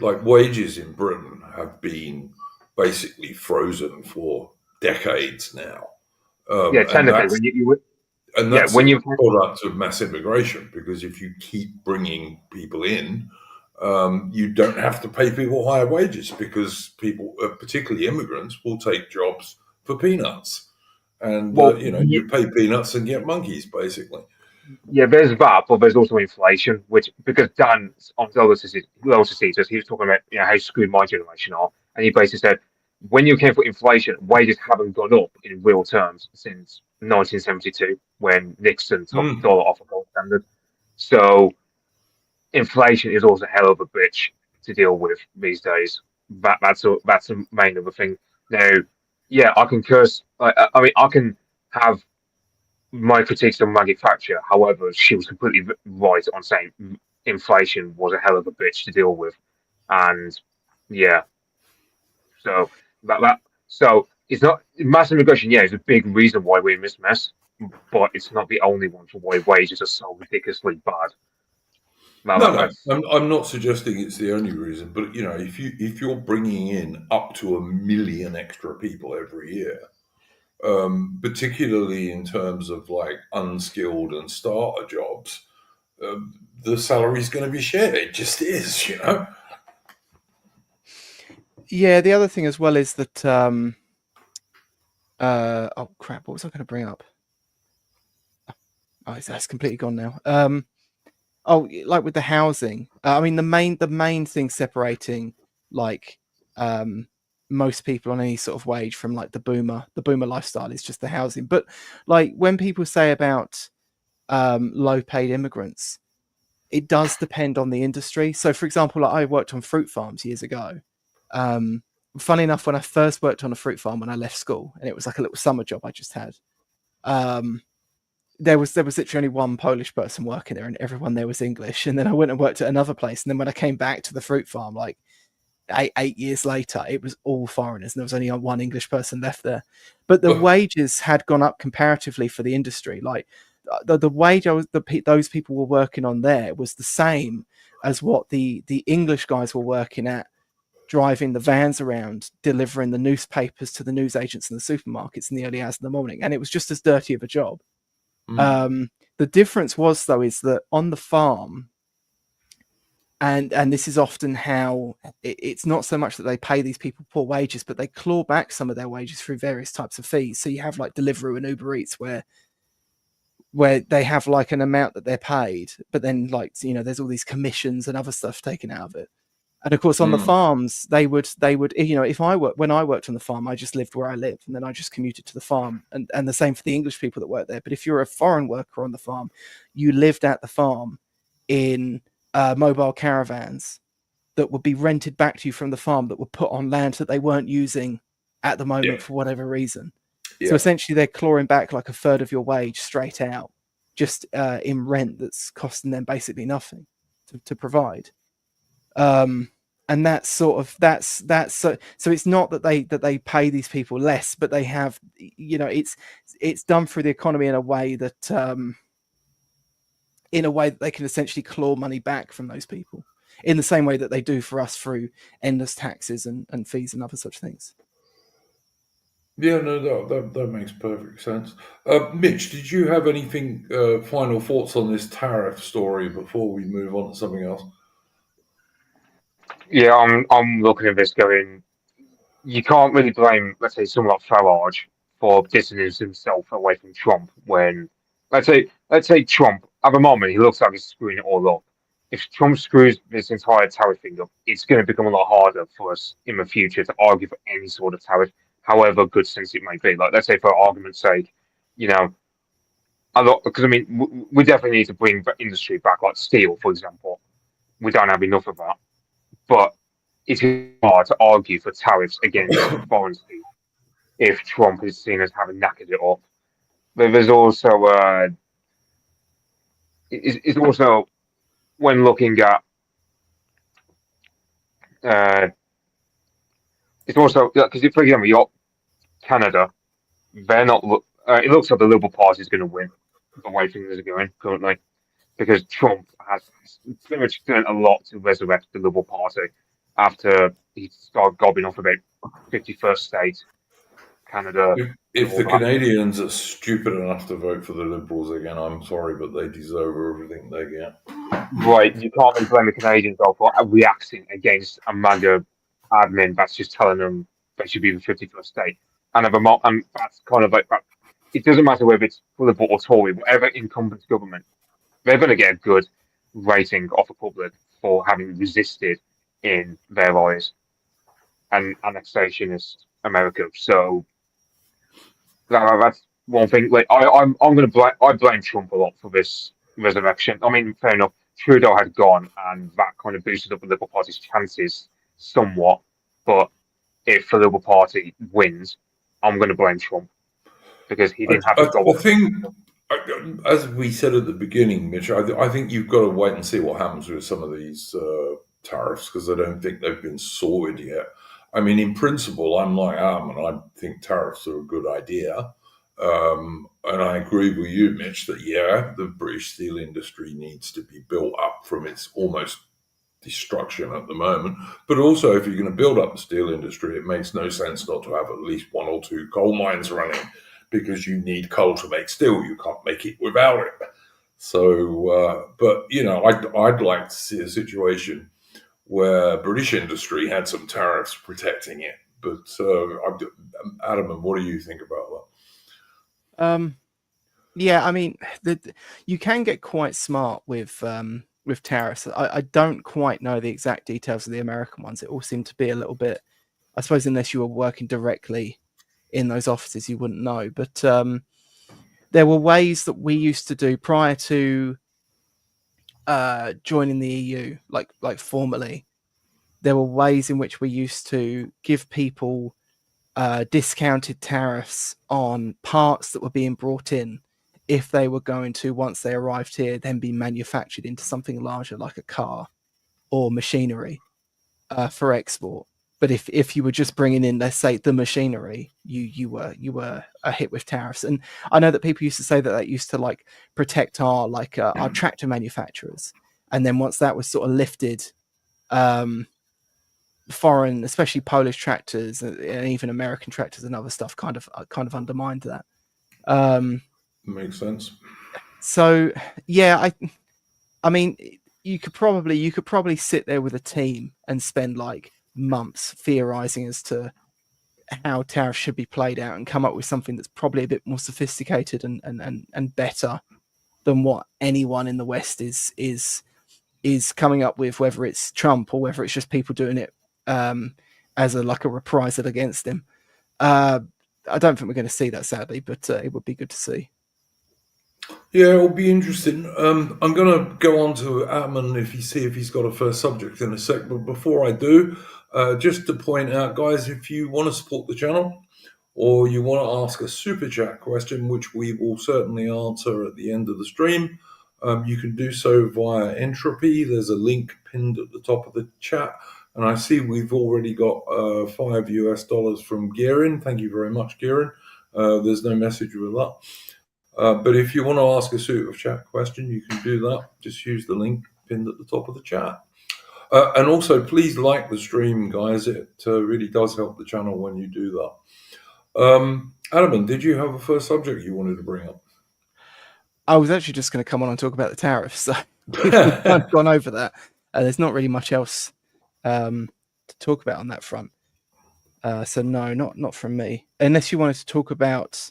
like wages in Britain have been basically frozen for decades now, yeah, and technically that's when you and yeah that's when a you product of mass immigration. Because if you keep bringing people in, you don't have to pay people higher wages because people, particularly immigrants, will take jobs for peanuts, and well you pay peanuts and get monkeys basically. yeah, there's that, but there's also inflation, which because Dan on Lotus Eaters, he was talking about how screwed my generation are, and he basically said when you came for inflation, wages haven't gone up in real terms since 1972 when Nixon took the Mm. dollar off a gold standard. So inflation is also a hell of a bitch to deal with these days. That's a main other thing. Now, yeah, I can curse. I mean, I can have my critiques on Maggie Thatcher. However, she was completely right on saying inflation was a hell of a bitch to deal with, and yeah, so that so it's not mass immigration. Yeah, is a big reason why we're in this mess, but it's not the only one for why wages are so ridiculously bad. No, no, That's I'm not suggesting it's the only reason, but if you're bringing in up to 1 million extra people every year, particularly in terms of like unskilled and starter jobs, the salary's going to be shared. It just is. Yeah, the other thing as well is that oh crap, what was I going to bring up? Oh, that's completely gone now. Oh, like with the housing. I mean, the main thing separating like um most people on any sort of wage from like the boomer lifestyle is just the housing. But like when people say about low paid immigrants, it does depend on the industry. So, for example, like I worked on fruit farms years ago. Um, Funny enough, when I first worked on a fruit farm when I left school, and it was like a little summer job I just had. Um, there was literally only one Polish person working there, and everyone there was English. And then I went and worked at another place, and then when I came back to the fruit farm, like 8 years later, it was all foreigners, and there was only one English person left there. But the wages had gone up comparatively for the industry. Like the wage those people were working on there was the same as what the English guys were working at, driving the vans around, delivering the newspapers to the newsagents and the supermarkets in the early hours of the morning, and it was just as dirty of a job. Mm. The difference was though is that on the farm, and this is often how it's not so much that they pay these people poor wages, but they claw back some of their wages through various types of fees. So you have like Deliveroo and Uber Eats where they have like an amount that they're paid, but then like there's all these commissions and other stuff taken out of it. And of course, on the Mm. farms, they would if when I worked on the farm, I just lived where I lived, and then I just commuted to the farm, and the same for the English people that work there. But if you're a foreign worker on the farm, you lived at the farm in mobile caravans that would be rented back to you from the farm that were put on land that they weren't using at the Yeah, moment for whatever reason. So yeah. essentially, they're clawing back like a third of your wage straight out, just in rent that's costing them basically nothing to provide. And that's so it's not that they pay these people less, but they have it's done through the economy in a way that they can essentially claw money back from those people in the same way that they do for us through endless taxes and fees and other such things. Yeah, no, that makes perfect sense. Mitch, did you have anything final thoughts on this tariff story before we move on to something else? Yeah, I'm looking at this going. You can't really blame, let's say, someone like Farage for distancing himself away from Trump when, let's say Trump at the moment he looks like he's screwing it all up. If Trump screws this entire tariff thing up, it's going to become a lot harder for us in the future to argue for any sort of tariff, however good sense it may be. Like, let's say, for argument's sake, you know, a lot because I mean, we definitely need to bring the industry back, like steel, for example. We don't have enough of that, but it's hard to argue for tariffs against foreign steel if Trump is seen as having knackered it up. But there's also it's also when looking at uh, it's also because for example you got Canada, they're not it looks like the Liberal Party is going to win the way things are going currently because Trump has pretty much done a lot to resurrect the Liberal Party after he started gobbing off about 51st state, Canada, and If all the that. Canadians are stupid enough to vote for the Liberals again, I'm sorry, but they deserve everything they get. Right, you can't really blame the Canadians though for reacting against a MAGA admin that's just telling them they should be the 51st state. And and that's kind of like that. It doesn't matter whether it's Liberal or Tory, whatever incumbent government, they're going to get a good rating off the public for having resisted in their eyes and annexationist America. So that's one thing. Like I'm going to blame Trump a lot for this resurrection. I mean, fair enough. Trudeau had gone, and that kind of boosted up the Liberal Party's chances somewhat. But if the Liberal Party wins, I'm going to blame Trump because he didn't have to go The off. thing, as we said at the beginning, Mitch, I think you've got to wait and see what happens with some of these tariffs because I don't think they've been sorted yet. I mean, in principle, I'm like and I think tariffs are a good idea. And I agree with you, Mitch, that yeah, the British steel industry needs to be built up from its almost destruction at the moment. But also, if you're going to build up the steel industry, it makes no sense not to have at least one or two coal mines running because you need coal to make steel. You can't make it without it. So, but I'd like to see a situation where British industry had some tariffs protecting it. But Adam, what do you think about Um, yeah, I mean, you can get quite smart with tariffs. I don't quite know the exact details of the American ones. It all seemed to be a little bit. I suppose unless you were working directly in those offices, you wouldn't know. But there were ways that we used to do prior to joining the EU, like formally. There were ways in which we used to give people discounted tariffs on parts that were being brought in if they were going to, once they arrived here, then be manufactured into something larger like a car or machinery for export. But if you were just bringing in, let's say, the machinery, you were a hit with tariffs. And I know that people used to say that that used to like protect our tractor manufacturers. And then once that was sort of lifted, um, foreign, especially Polish tractors and even American tractors and other stuff, kind of undermined that. Um, that? Makes sense. so yeah, I mean, you could probably sit there with a team and spend like months theorizing as to how tariffs should be played out and come up with something that's probably a bit more sophisticated and better than what anyone in the West is coming up with, whether it's Trump or whether it's just people doing it as a reprisal against him. I don't think we're going to see that, sadly, but it would be good to see. Yeah, it'll be interesting. I'm going to go on to Atman if you see if he's got a first subject in a sec. But before I do, just to point out, guys, if you want to support the channel or you want to ask a super chat question, which we will certainly answer at the end of the stream, you can do so via Entropy. There's a link pinned at the top of the chat. And I see we've already got $5 from Gearin. Thank you very much, Gearin. There's no message with that. But if you want to ask a super chat question, you can do that. Just use the link pinned at the top of the chat. And also, please like the stream, guys. It really does help the channel when you do that. Adam, did you have a first subject you wanted to bring up? I was actually just going to come on and talk about the tariffs. So we've kind of gone over that. There's not really much else to talk about on that front. So no, not from me. Unless you wanted to talk about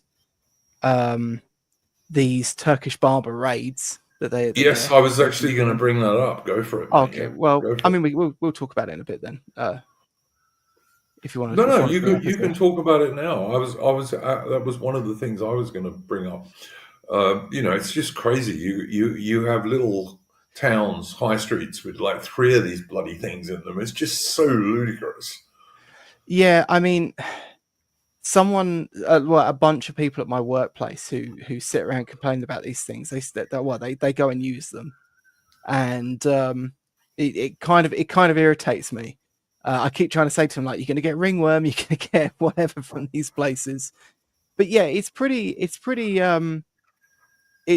these Turkish barber raids that Yes, I was actually going to bring that up. Go for it, Oh, mate. okay, Yeah, well, go I for it. mean, we'll talk about it in a bit then. If you want to, No, bring it up you as a can talk about it now. That was one of the things I was going to bring up. It's just crazy. You have little towns, high streets with like three of these bloody things in them. It's just so ludicrous. Yeah, I mean, a bunch of people at my workplace who sit around complaining about these things. They go and use them, and it kind of irritates me. I keep trying to say to them, like, you're going to get ringworm, you're going to get whatever from these places. But yeah, it's pretty it's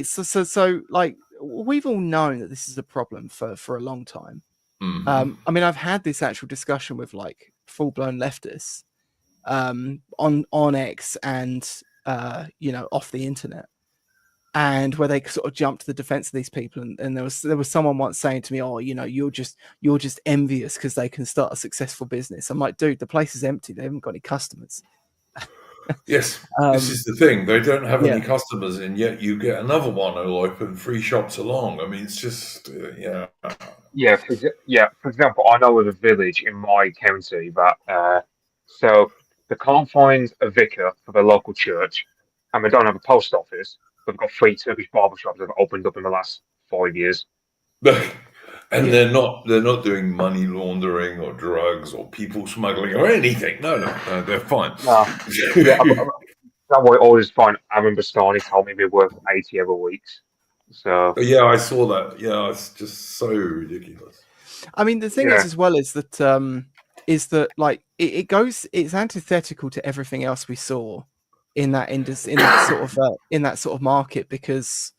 so like we've all known that this is a problem for a long time. Hmm. I mean, I've had this actual discussion with like full blown leftists on X and off the internet, and where they sort of jumped to the defense of these people. And there was someone once saying to me, "Oh, you're just envious because they can start a successful business." I'm like, dude, the place is empty. They haven't got any customers. Yes, this is the thing. They don't have Yeah, any customers, and yet you get another one who'll open three shops along. I mean, it's just For example, I know of a village in my county that so they can't find a vicar for their local church, and they don't have a post office. But they've got three Turkish barber shops that have opened up in the last 5 years. and yeah. they're not doing money laundering or drugs or people smuggling or anything. No, they're fine. No, yeah, that way always find Aaron Bastani told me we're worth 80 every weeks. So Yeah, I saw that. Yeah, it's just so ridiculous. I mean, the thing is, yeah, as well, is that like it's antithetical to everything else we saw in in that sort of market, because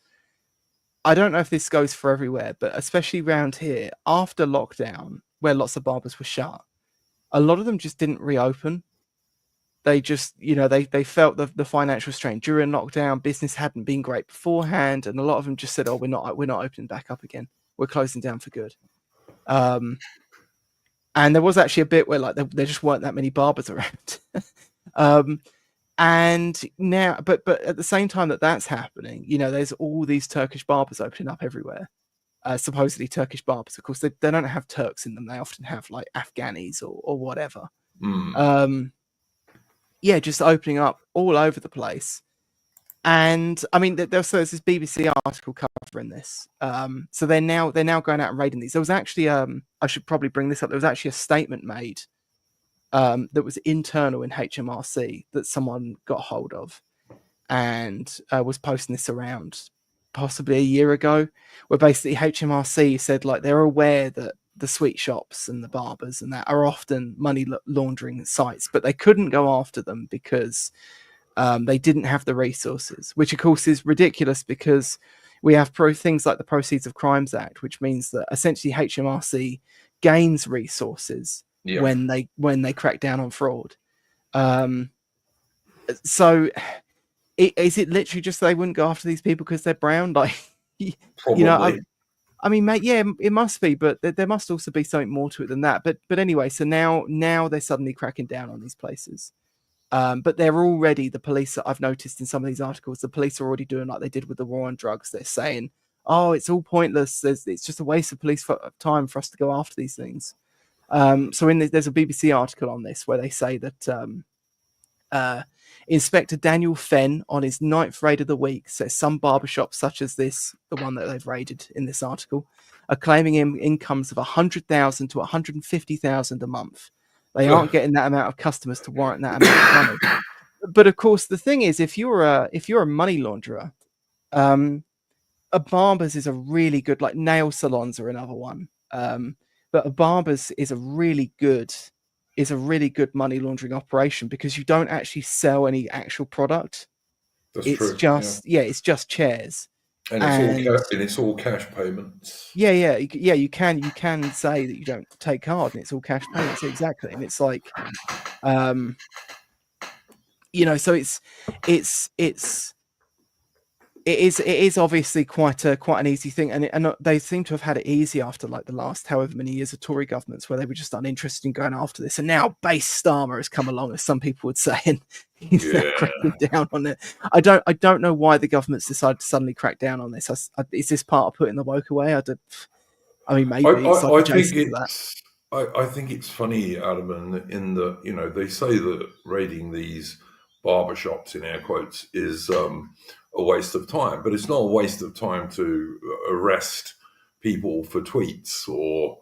I don't know if this goes for everywhere, but especially around here after lockdown, where lots of barbers were shut, a lot of them just didn't reopen. They just, they felt the financial strain during lockdown. Business hadn't been great beforehand, and a lot of them just said, "Oh, we're not opening back up again. We're closing down for good." Um, and there was actually a bit where like there just weren't that many barbers around. And now, but at the same time that that's happening, there's all these Turkish barbers opening up everywhere. Supposedly Turkish barbers. Of course, they don't have Turks in them. They often have like Afghanis or whatever. Mm. Yeah, just opening up all over the place. And I mean, there's this BBC article covering this. So they're now going out and raiding these. There was actually, I should probably bring this up. There was actually a statement made that was internal in HMRC that someone got hold of, and was posting this around possibly a year ago, where basically HMRC said like they're aware that the sweet shops and the barbers and that are often money laundering sites, but they couldn't go after them because they didn't have the resources, which of course is ridiculous because we have things like the Proceeds of Crimes Act, which means that essentially HMRC gains resources Yeah, when they crack down on fraud. So is it literally just they wouldn't go after these people because they're brown? Like, probably. I mean, mate, yeah, it must be, but there must also be something more to it than that. But anyway, so now they're suddenly cracking down on these places. But they're already, the police, I've noticed in some of these articles, the police are already doing like they did with the war on drugs. They're saying, "Oh, it's all pointless. It's just a waste of police time for us to go after these things." So there's a BBC article on this where they say that Inspector Daniel Fenn, on his ninth raid of the week, says some barbershops, such as this, the one that they've raided in this article, are claiming incomes of 100,000 to 150,000 a month. They aren't getting that amount of customers to warrant that amount of money. But of course, the thing is, if you're a money launderer, a barber's is a really good, like nail salons are another one. But a barber's is a really good money laundering operation because you don't actually sell any actual product. That's It's true. Yeah, just it's just chairs. and And it's all cash payments. yeah, you can say that you don't take card and it's all cash payments, exactly. And it's like So it is obviously quite an easy thing, and they seem to have had it easy after like the last however many years of Tory governments where they were just uninterested in going after this, and now base Starmer has come along, as some people would say, and he's now cracking down on it. I don't know why the government's decided to suddenly crack down on this. Is this part of putting the woke away? I mean, maybe it's like adjacent to that. I think it's funny, Adam, in the they say that raiding these barbershops in air quotes is a waste of time, but it's not a waste of time to arrest people for tweets or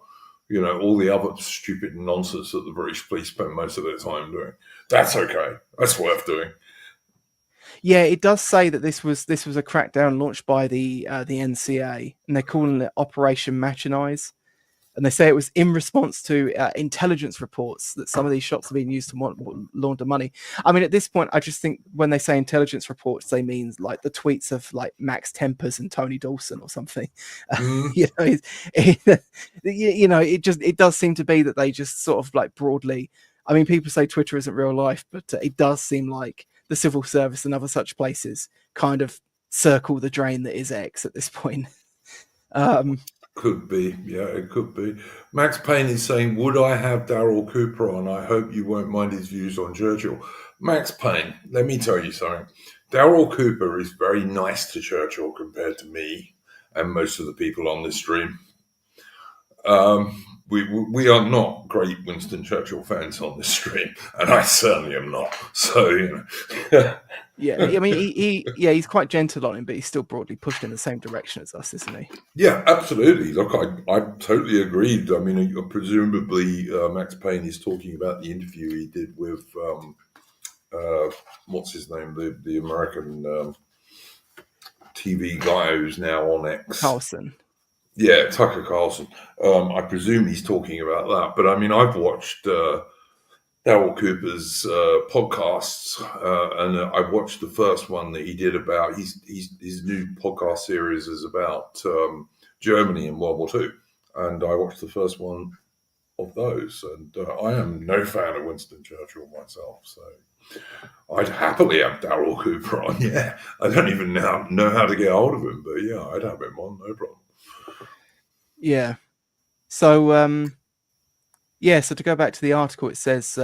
all the other stupid nonsense that the British police spend most of their time doing. That's okay. That's worth doing. Yeah, it does say that this was a crackdown launched by the NCA, and they're calling it Operation Machinize. And they say it was in response to intelligence reports that some of these shops are being used to launder money. I mean, at this point, I just think when they say intelligence reports, they mean like the tweets of like Max Tempers and Tony Dawson or something. It does seem to be that they just sort of like broadly. I mean, people say Twitter isn't real life, but it does seem like the civil service and other such places kind of circle the drain that is X at this point. Could be, yeah, it could be. Max Payne is saying, would I have Daryl Cooper on? I hope you won't mind his views on Churchill. Max Payne, let me tell you something. Daryl Cooper is very nice to Churchill compared to me and most of the people on this stream. We are not great Winston Churchill fans on this stream, and I certainly am not. So, Yeah, I mean, he's quite gentle on him, but he's still broadly pushed in the same direction as us, isn't he? Yeah, absolutely. Look, I totally agreed. I mean, presumably Max Payne is talking about the interview he did with what's his name, the American TV guy who's now on X. Carlson. Yeah, Tucker Carlson. I presume he's talking about that. But I mean, I've watched Daryl Cooper's podcasts, and I watched the first one that he did about his new podcast series is about Germany in World War II, and I watched the first one of those, and I am no fan of Winston Churchill myself, so I'd happily have Daryl Cooper on. Yeah, I don't even know how to get hold of him, but yeah, I'd have him on, no problem. Yeah. So so to go back to the article, it says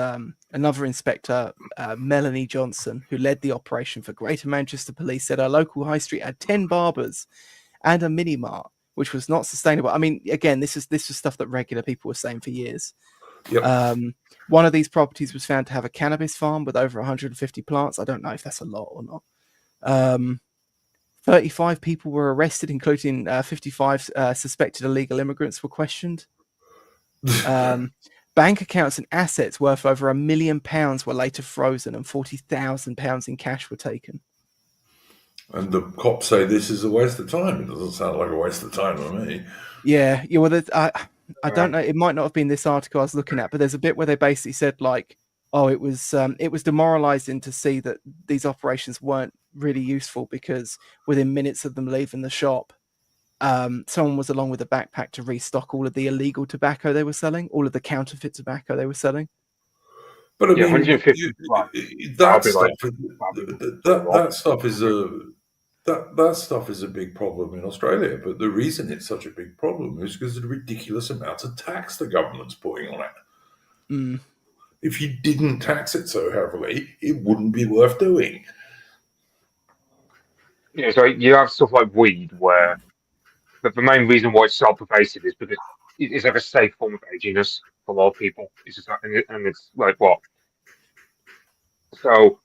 another inspector, Melanie Johnson, who led the operation for Greater Manchester Police, said our local high street had 10 barbers and a mini mart, which was not sustainable. I mean, again, this is stuff that regular people were saying for years. Yep. One of these properties was found to have a cannabis farm with over 150 plants. I don't know if that's a lot or not. 35 people were arrested, including 55 suspected illegal immigrants were questioned. Bank accounts and assets worth over £1 million were later frozen, and £40,000 in cash were taken. And the cops say this is a waste of time. It doesn't sound like a waste of time to me. Yeah. Well, I don't know. It might not have been this article I was looking at, but there's a bit where they basically said like, oh, it was demoralizing to see that these operations weren't really useful because within minutes of them leaving the shop, someone was along with a backpack to restock all of the illegal tobacco they were selling, all of the counterfeit tobacco they were selling. But I mean, 150, that stuff is a big problem in Australia. But the reason it's such a big problem is because of the ridiculous amounts of tax the government's putting on it. Mm. If you didn't tax it so heavily, it wouldn't be worth doing. Yeah, so you have stuff like weed, where the main reason why it's so pervasive is because it's like a safe form of edginess for a lot of people. It's just like, and it's like what? So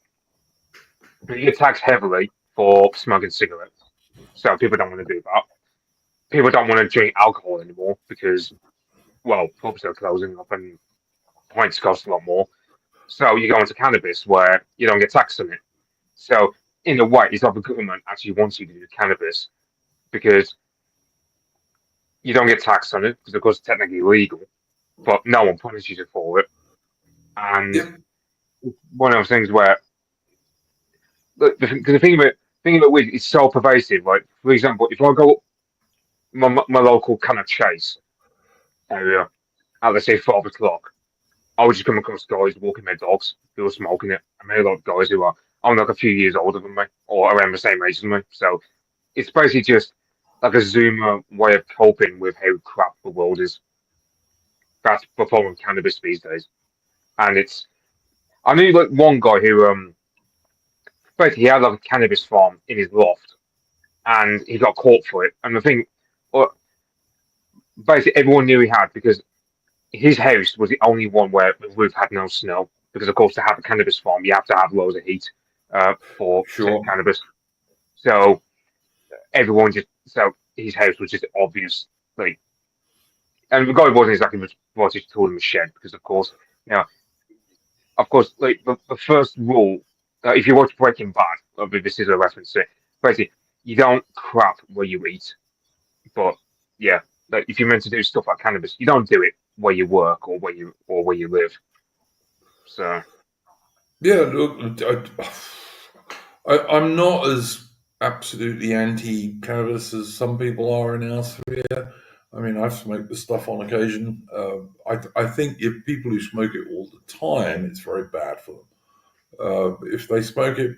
you get taxed heavily for smoking cigarettes, so people don't want to do that. People don't want to drink alcohol anymore because, well, pubs are closing up and pints cost a lot more. So you go into cannabis where you don't get taxed on it. So in a way, it's like the government actually wants you to do cannabis because you don't get taxed on it because, of course, it's technically illegal, but no one punishes you for it. And it's one of those things where the thing about weed is so pervasive. Like, for example, if I go up my local kind of chase area at, let's say, 12 o'clock, I would just come across guys walking their dogs who are smoking it. I mean, a lot of guys who are I'm like a few years older than me or around the same age as me. So it's basically just like a Zoomer way of coping with how crap the world is. That's the problem with cannabis these days. And it's I knew like one guy who basically he had like a cannabis farm in his loft and he got caught for it. And the thing, well, basically everyone knew he had because his house was the only one where the roof had no snow. Because of course, to have a cannabis farm, you have to have loads of heat for Sure. cannabis. So everyone just so his house was just obvious, like, and the guy wasn't exactly what he told him a shed because you know, of course, like the first rule, if you watch Breaking Bad, this is a reference to it. Basically, you don't crap where you eat, but yeah, like if you're meant to do stuff like cannabis, you don't do it where you work or where you live. So Yeah, look, I'm not as absolutely anti-cannabis as some people are in our sphere. I mean, I've smoked the stuff on occasion. I think if people who smoke it all the time, it's very bad for them. If they smoke it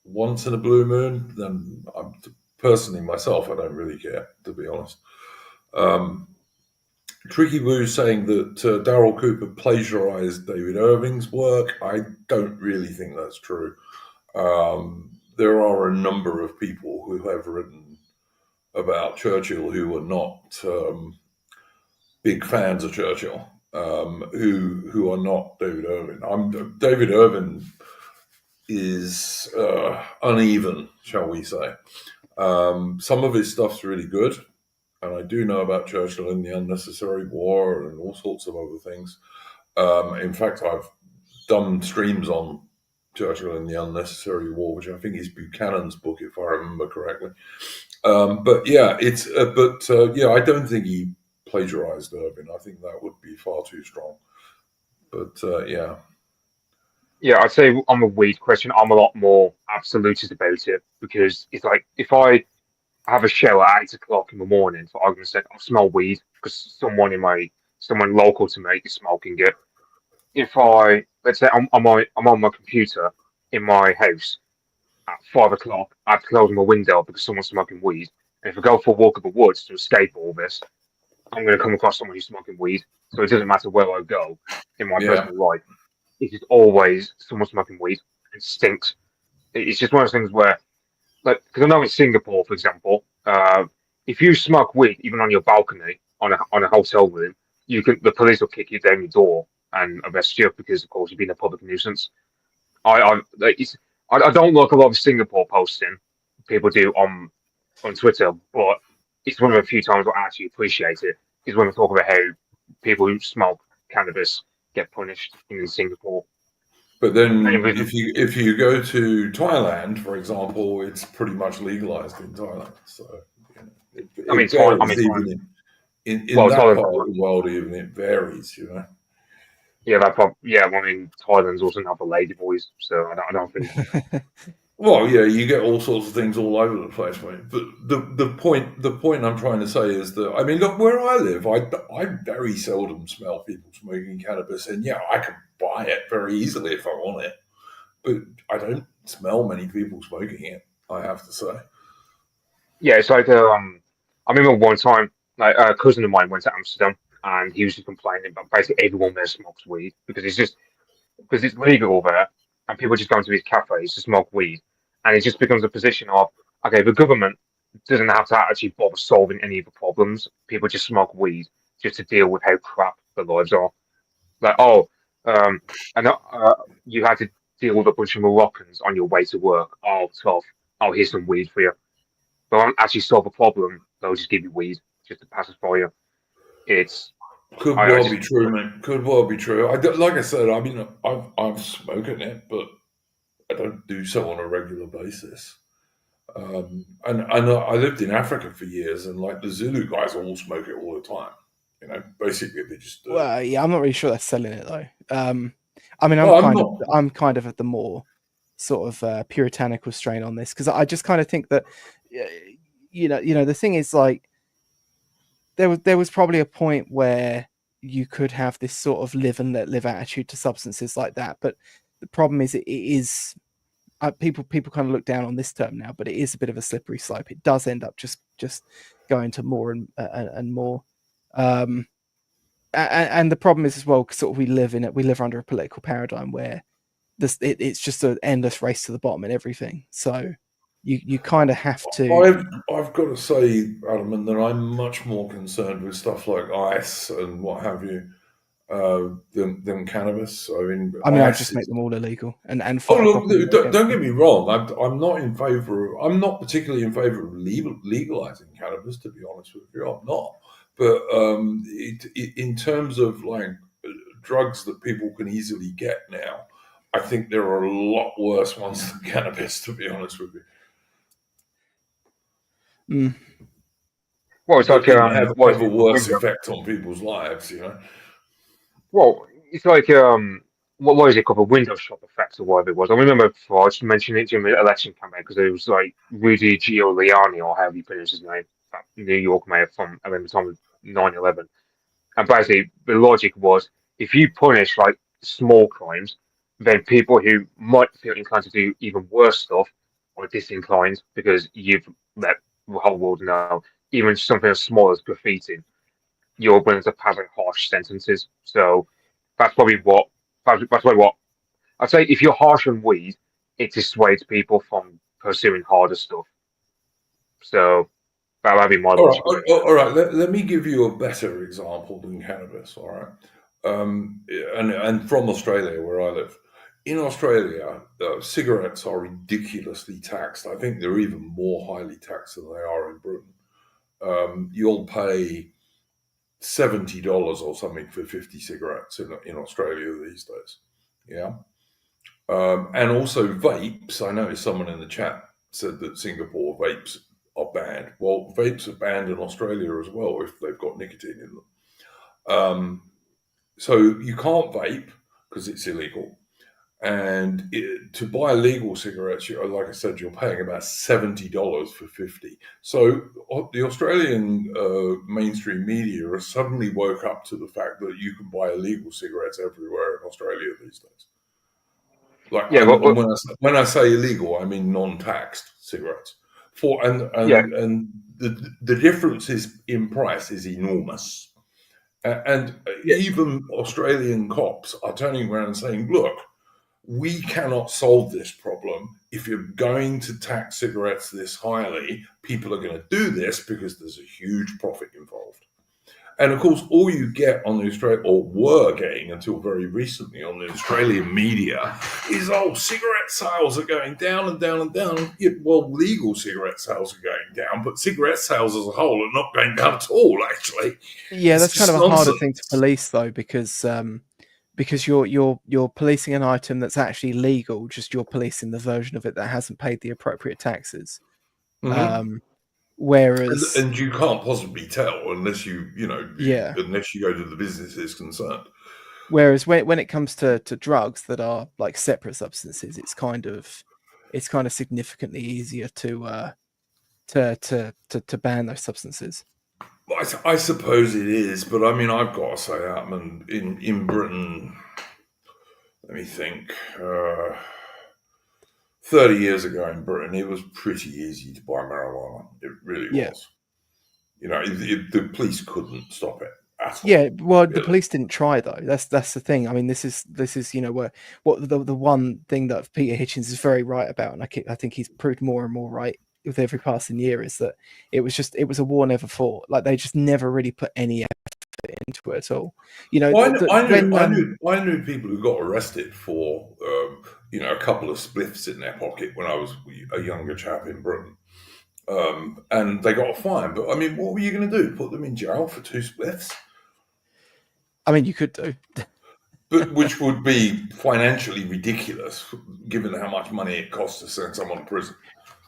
once in a blue moon, then personally myself, I don't really care, to be honest. Um, Tricky Woo saying that Daryl Cooper plagiarized David Irving's work. I don't really think that's true. There are a number of people who have written about Churchill who were not big fans of Churchill, who are not David Irving. David Irving is uneven, shall we say. Some of his stuff's really good, and I do know about Churchill and the Unnecessary War and all sorts of other things. In fact, I've done streams on Churchill and the Unnecessary War, which I think is Buchanan's book, if I remember correctly. But yeah, yeah, I don't think he plagiarized Irving. I think that would be far too strong. But yeah, yeah, I'd say on the weed question, I'm a lot more absolutist about it because it's like if I have a shower at 8 o'clock in the morning, for argument's sake, I smell weed because someone local to me is smoking it. If I let's say I'm on my computer in my house at 5 o'clock, I have to close my window because someone's smoking weed. And if I go for a walk in the woods to escape all this, I'm going to come across someone who's smoking weed. So it doesn't matter where I go in my yeah, personal life. It is always someone smoking weed. It stinks. It's just one of those things where, like, because I know in Singapore, for example, if you smoke weed even on your balcony on a hotel room, the police will kick you down your door and arrest you because, of course, you've been a public nuisance. Like, I don't like a lot of Singapore posting people do on Twitter, but it's one of the few times I actually appreciate it. Is when we talk about how people who smoke cannabis get punished in Singapore. but And then with, if you go to Thailand, for example, it's pretty much legalized in Thailand. So you know, I mean, it varies Thailand. even in Well, that Thailand, part of the world. Even it varies, you know. yeah, yeah. Well, I mean, Thailand's also not for lady boys, so I don't think. Well, yeah, you get all sorts of things all over the place, mate. But the point I'm trying to say is that I mean, look, where I live, I very seldom smell people smoking cannabis, and yeah, I can buy it very easily if I want it, but I don't smell many people smoking it. I have to say. Yeah, it's like I remember one time, like a cousin of mine went to Amsterdam, and he was just complaining about basically everyone there smokes weed because it's legal there, and people just go into these cafes to smoke weed, and it just becomes a position of okay, the government doesn't have to actually bother solving any of the problems. People just smoke weed just to deal with how crap their lives are. Like, oh, um, and you had to deal with a bunch of Moroccans on your way to work. Oh, tough. Oh, here's some weed for you. But won't actually solve a problem. They'll just give you weed just to pacify you. It's Could I well just be true, mate. Could well be true. Like I said, I mean, I'm smoking it, but I don't do so on a regular basis. And I lived in Africa for years, and like the Zulu guys all smoke it all the time. You know, basically they just do it. Well, yeah, I'm not really sure they're selling it though. I mean, Well, I'm not. I'm kind of at the more sort of puritanical strain on this because I just kind of think that, the thing is like there was probably a point where you could have this sort of live and let live attitude to substances like that. But the problem is, it is people kind of look down on this term now, but it is a bit of a slippery slope. It does end up just going to more and more. And the problem is as well, sort of we live under a political paradigm where it's just an endless race to the bottom in everything. So you kind of have to. I've got to say, Adam, that I'm much more concerned with stuff like ice and what have you than cannabis. I mean, I mean, I'd ice just make is. them all illegal and Oh, fight properly look! against Don't them. get me wrong. I'm not in favour. I'm not particularly in favour of legalizing cannabis. To be honest with you, I'm not. But in terms of like drugs that people can easily get now, I think there are a lot worse ones than cannabis. To be honest with you, Mm. Well, it's like what is have a it called? worse Window. effect on people's lives. Well, it's like what is it called? A window shop effect or whatever it was. I remember before I just mentioned it during the election campaign because it was like Rudy Giuliani or however you pronounce his name, that New York mayor from I remember the time of 9/11. And basically, the logic was if you punish like small crimes, then people who might feel inclined to do even worse stuff are disinclined because you've let the whole world know even something as small as graffiti, you're willing to pass like harsh sentences. So that's probably what that's probably what I'd say. If you're harsh on weed, it dissuades people from pursuing harder stuff. So that'd be my All right, logic of it. all right. Let me give you a better example than cannabis. All right, and from Australia, where I live. In Australia, cigarettes are ridiculously taxed. I think they're even more highly taxed than they are in Britain. You'll pay $70 or something for 50 cigarettes in Australia these days. Yeah. And also vapes. I noticed someone in the chat said that Singapore vapes are banned. Well, vapes are banned in Australia as well if they've got nicotine in them. So you can't vape because it's illegal. And to buy legal cigarettes, like I said, you're paying about $70 for 50. So the Australian mainstream media has suddenly woke up to the fact that you can buy illegal cigarettes everywhere in Australia these days. Like, Yeah, and, but, and when I say illegal, I mean non-taxed cigarettes. yeah, And the difference is in price is enormous. And yeah, even Australian cops are turning around and saying, "Look, we cannot solve this problem. If you're going to tax cigarettes this highly, people are going to do this because there's a huge profit involved." And of course, all you get on the Australian, or were getting until very recently on the Australian media, is cigarette sales are going down and down and down. Yeah, well, legal cigarette sales are going down, but cigarette sales as a whole are not going down at all. Actually, Yeah, it's that's kind of just a harder thing to nonsense. police though, because you're policing an item that's actually legal, just you're policing the version of it that hasn't paid the appropriate taxes. Mm-hmm. Um, whereas, And you can't possibly tell unless yeah, unless you go to the businesses concerned. whereas when it comes to drugs that are like separate substances, it's kind of significantly easier to ban those substances. I suppose it is, but I mean, I've got to say, Atman, in Britain, let me think. 30 years ago in Britain, it was pretty easy to buy marijuana. It really Yeah. was. The police couldn't stop it at all. Yeah, well, the Really. police didn't try though. That's the thing. I mean, this is where what the one thing that Peter Hitchens is very right about, and I think he's proved more and more right with every passing year, is that it was a war never fought. Like they just never really put any effort into it at all. Well, When I knew people who got arrested for, a couple of spliffs in their pocket when I was a younger chap in Britain, and they got a fine. But I mean, what were you going to do? Put them in jail for two spliffs? I mean, you could do. But which would be financially ridiculous, given how much money it costs to send someone to prison.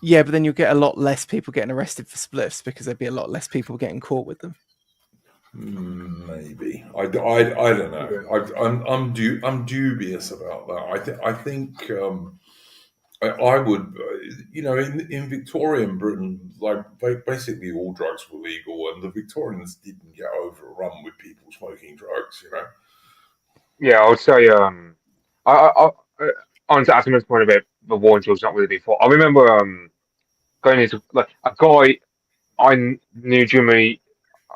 Yeah, but then you'll get a lot less people getting arrested for spliffs because there'd be a lot less people getting caught with them. Maybe I don't know. yeah. I'm dubious about that. I think I would, in Victorian Britain, like basically all drugs were legal, and the Victorians didn't get overrun with people smoking drugs. Yeah, I would say I on to Atoman's point about the war in drugs not really before. I remember going into like a guy I knew Jimmy.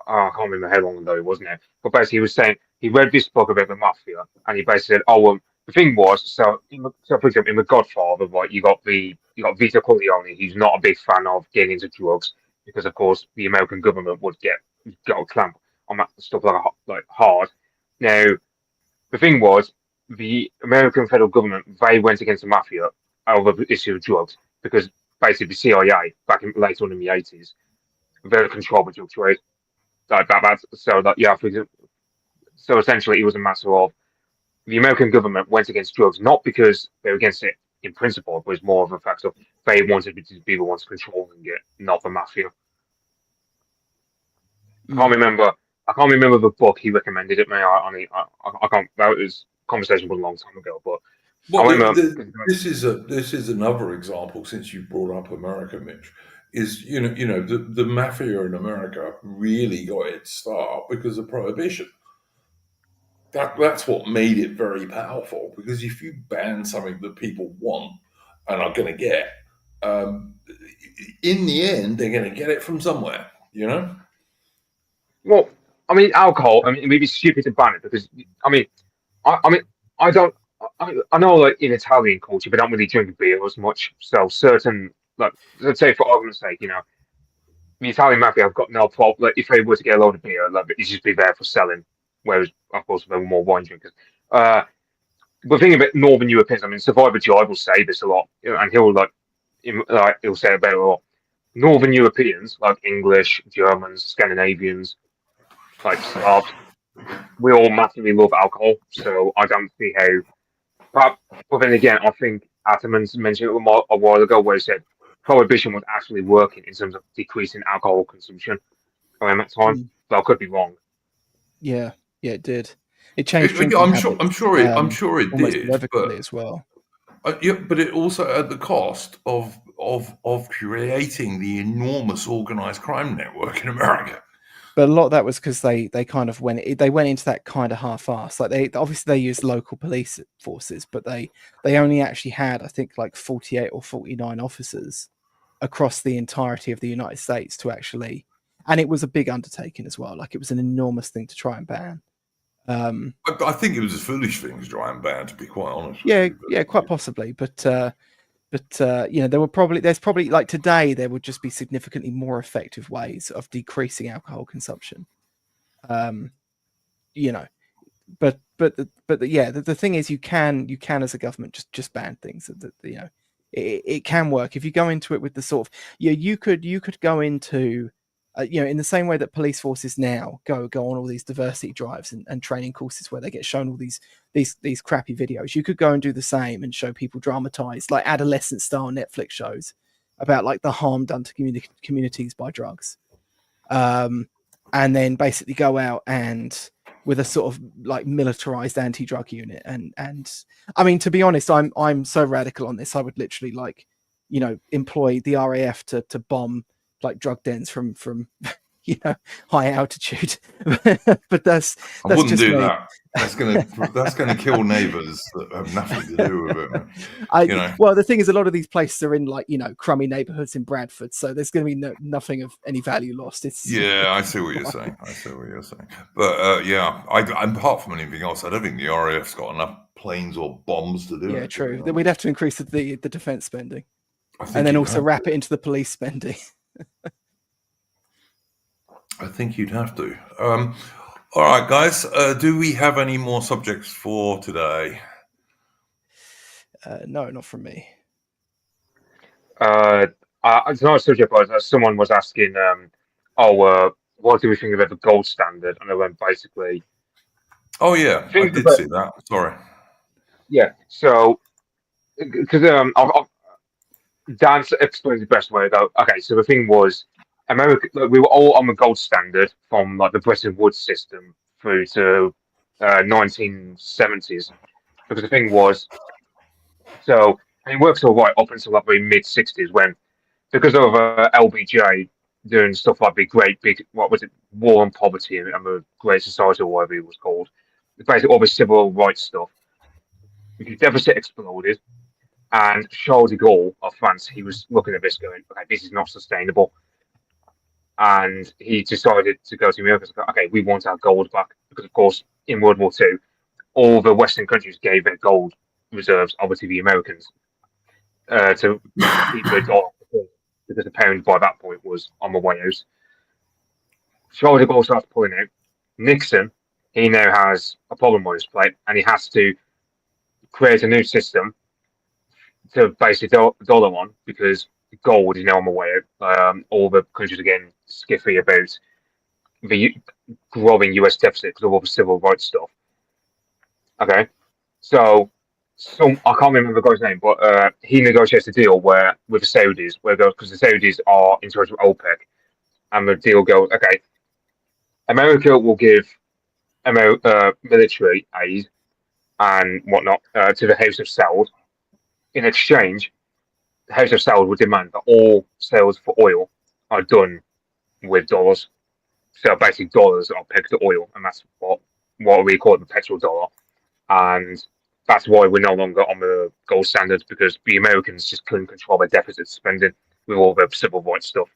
I can't remember how long ago it was now, but basically he was saying he read this book about the mafia, and he basically said, "Oh, the thing was, so for example, in The Godfather, right, you got Vito Corleone. He's not a big fan of getting into drugs because, of course, the American government would get a clamp on that stuff like hard. Now, the thing was, the American federal government they went against the mafia over the issue of drugs because basically the CIA back in later on in the 80s very controlled the drug trade like that. So that yeah, so essentially it was a matter of the American government went against drugs not because they were against it in principle, but it was more of a fact of they wanted to be the ones controlling it, not the mafia. I can't Mm. remember. I can't remember the book he recommended it me. I can't. That was conversation was a long time ago, but I Well, remember. this is another example since you brought up America, Mitch. Is the mafia in America really got its start because of prohibition. That's what made it very powerful. Because if you ban something that people want and are going to get, um, in the end, they're going to get it from somewhere. Well, I mean, alcohol. I mean, it may be stupid to ban it because I mean, I mean, I don't. I know, like in Italian culture, they don't really drink beer as much. So certain, like, let's say for argument's sake, the Italian mafia have got no problem. Like, if they were to get a load of beer, like, it'd just be there for selling. Whereas, of course, they were more wine drinkers. But the thing about Northern Europeans, I mean, Survivor Jive will say this a lot, and he'll say about it a lot. Northern Europeans, like English, Germans, Scandinavians, like Slavs, we all massively love alcohol. So I don't see how. But then again, I think Atterman's mentioned it a while ago, where he said prohibition was actually working in terms of decreasing alcohol consumption around that time. Mm. But I could be wrong. Yeah, yeah, it did. It changed Yeah, drinking I'm habits sure it almost did, but irrevocably as well. yeah, but it also at the cost of creating the enormous organized crime network in America. But a lot of that was because they kind of went into that kind of half-ass. Like they obviously they used local police forces, but they only actually had I think like 48 or 49 officers across the entirety of the United States to actually, and it was a big undertaking as well. Like it was an enormous thing to try and ban. I think it was a foolish thing to try and ban, to be quite honest with Yeah, you. yeah, quite possibly, but there's probably like today there would just be significantly more effective ways of decreasing alcohol consumption. Um, you know, the thing is you can as a government just ban things that it can work if you go into it with the sort of you could go into in the same way that police forces now go on all these diversity drives and training courses where they get shown all these crappy videos. You could go and do the same and show people dramatized like adolescent style Netflix shows about like the harm done to communities by drugs, and then basically go out and with a sort of like militarized anti-drug unit and I mean, to be honest, I'm so radical on this. I would literally like employ the RAF to bomb like drug dens from high altitude. But that's I wouldn't just do me. that. That's gonna kill neighbours that have nothing to do with it. Well, the thing is, a lot of these places are in like crummy neighborhoods in Bradford, so there's going to be nothing of any value lost. Yeah, I see what you're saying. But yeah, apart from anything else, I don't think the RAF's got enough planes or bombs to do it. Yeah, true. Then we'd have to increase the defense spending, and then also wrap it into the police spending. I think you'd have to. All right, guys. Do we have any more subjects for today? No, not from me. It's not a subject, but someone was asking, what do we think about the gold standard? And I went basically. Oh yeah, I did see that. Sorry. Yeah. So, because Dan explains the best way though. Okay, so the thing was, America, we were all on the gold standard from like the Bretton Woods system through to 1970s. Because the thing was, so And it works all right up until like the mid '60s when, because of LBJ doing stuff like the Great Big, what was it, War on Poverty and the Great Society or whatever it was called, basically all the civil rights stuff. The deficit exploded, and Charles de Gaulle of France, he was looking at this going, okay, this is not sustainable. And he decided to go to America. Okay, we want our gold back because, of course, in World War II, all the Western countries gave their gold reserves over to the Americans to keep the dollar because the pound by that point was on the way out. Charles de Gaulle starts pulling out. Nixon, he now has a problem on his plate, and he has to create a new system to base the dollar on because gold is now on the way out. All the countries are getting skiffy about the growing US deficit because of all the civil rights stuff. Okay, so I can't remember the guy's name, but he negotiates a deal where with the Saudis, where because the Saudis are in charge of OPEC, and the deal goes, okay, America will give military aid and whatnot to the House of Saud. In exchange, the House of Saud would demand that all sales for oil are done with dollars. So basically, dollars are pegged to oil, and that's what we call the petrodollar. And that's why we're no longer on the gold standard because the Americans just couldn't control their deficit spending with all the civil rights stuff.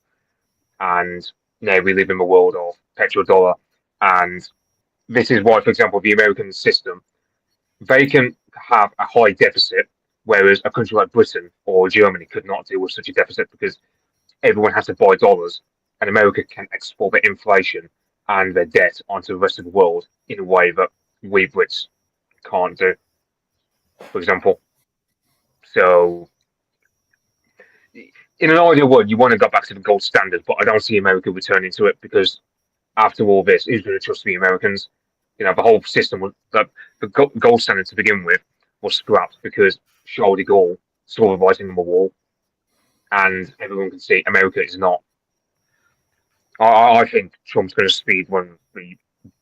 And now we live in a world of petrodollar. And this is why, for example, the American system, they can have a high deficit, whereas a country like Britain or Germany could not deal with such a deficit because everyone has to buy dollars, and America can export their inflation and their debt onto the rest of the world in a way that we Brits can't do, for example. So, in an ideal world, you want to go back to the gold standard, but I don't see America returning to it because after all this, who's going to trust the Americans? You know, the whole system was the gold standard to begin with was scrapped because Charles de Gaulle saw the writing on the wall, and everyone can see America is not. I think Trump's going to speed when the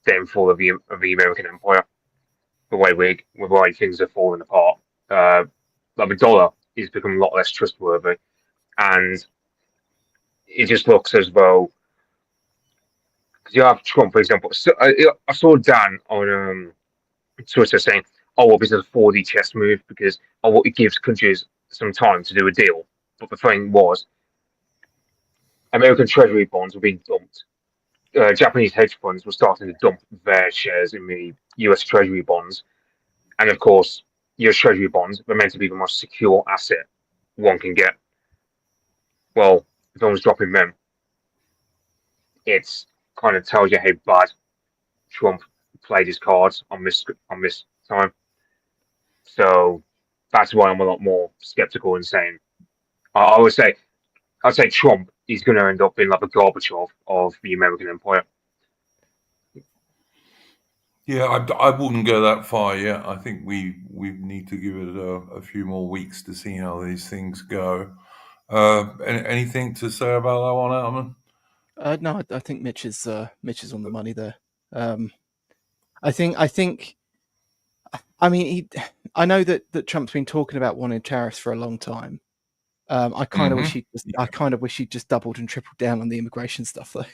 downfall of the American empire, the way things are falling apart. Like the dollar is becoming a lot less trustworthy, and it just looks as though because you have Trump, for example. So, I saw Dan on Twitter saying, "Oh, well, this is a 4D chess move because it gives countries some time to do a deal." But the thing was, American Treasury bonds were being dumped. Japanese hedge funds were starting to dump their shares in the US Treasury bonds. And of course, US Treasury bonds were meant to be the most secure asset one can get. Well, if one's dropping them, it kind of tells you how bad Trump played his cards on this time. So that's why I'm a lot more skeptical and saying I'd say Trump is going to end up being like a Gorbachev of the American empire. Yeah, I wouldn't go that far yet. I think we need to give it a few more weeks to see how these things go. Anything to say about that one, Alman? No, I think Mitch is on the money there. I think. I mean, I know that Trump's been talking about wanting tariffs for a long time. I kind of wish he'd just doubled and tripled down on the immigration stuff though,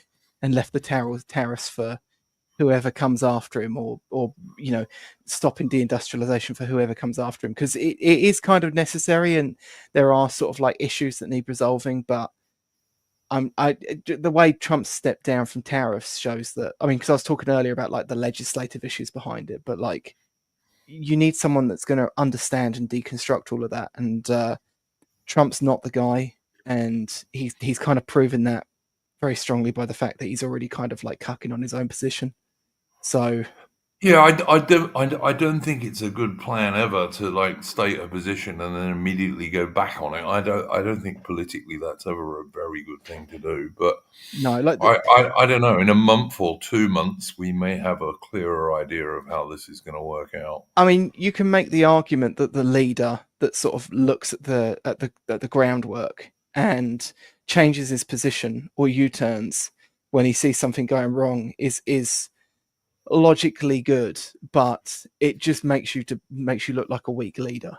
and left the tariffs for whoever comes after him, or stopping deindustrialization for whoever comes after him, because it is kind of necessary, and there are sort of like issues that need resolving. But the way Trump stepped down from tariffs shows that. I mean, because I was talking earlier about like the legislative issues behind it, but like you need someone that's going to understand and deconstruct all of that, and Trump's not the guy, and he's kind of proven that very strongly by the fact that he's already kind of like cucking on his own position. So yeah, I don't think it's a good plan ever to like state a position and then immediately go back on it. I don't think politically that's ever a very good thing to do. But no, like I don't know. In a month or 2 months, we may have a clearer idea of how this is going to work out. I mean, you can make the argument that the leader that sort of looks at the groundwork and changes his position or U-turns when he sees something going wrong is logically good, but it just makes you look like a weak leader.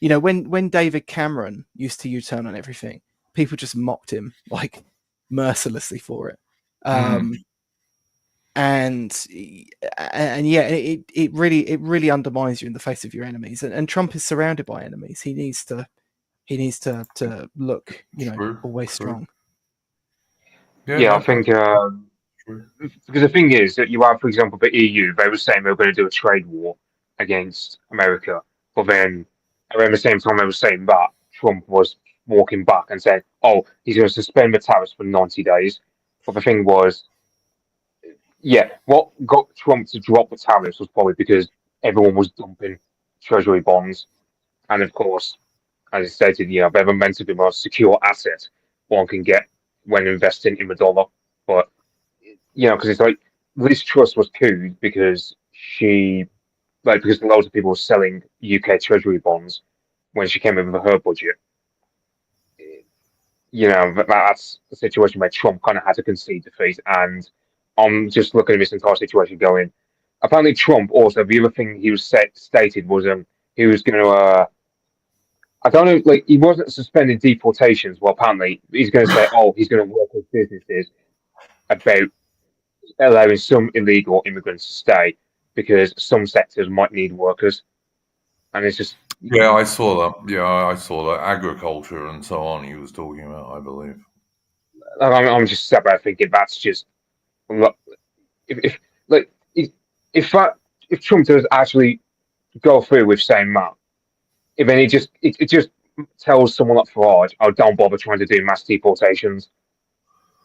you know, when David Cameron used to U-turn on everything, people just mocked him like mercilessly for it. Mm. And yeah, it really undermines you in the face of your enemies. And Trump is surrounded by enemies. He needs to look, you know, True. always True. strong. Yeah. Yeah, I No. think True. because the thing is that you have, for example, the EU. They were saying they were going to do a trade war against America, but then around the same time they were saying that Trump was walking back and saying, "Oh, he's going to suspend the tariffs for 90 days." But the thing was, yeah, what got Trump to drop the tariffs was probably because everyone was dumping treasury bonds, and of course, as I stated, they're meant to be the most secure asset one can get when investing in the dollar. But because it's like Liz Truss was cooed because because loads of people were selling UK Treasury bonds when she came in with her budget. That's a situation where Trump kind of had to concede defeat. And I'm just looking at this entire situation going. Apparently, Trump also the other thing he was stated was he was going to. I don't know, like he wasn't suspending deportations. Well, apparently he's going to say, oh, he's going to work with businesses about allowing some illegal immigrants to stay because some sectors might need workers, and it's just Yeah, I saw that. Yeah, I saw that. Agriculture and so on. He was talking about, I believe. I'm just sat there thinking that's just if like if Trump does actually go through with saying that, then it just tells someone like Farage, oh, don't bother trying to do mass deportations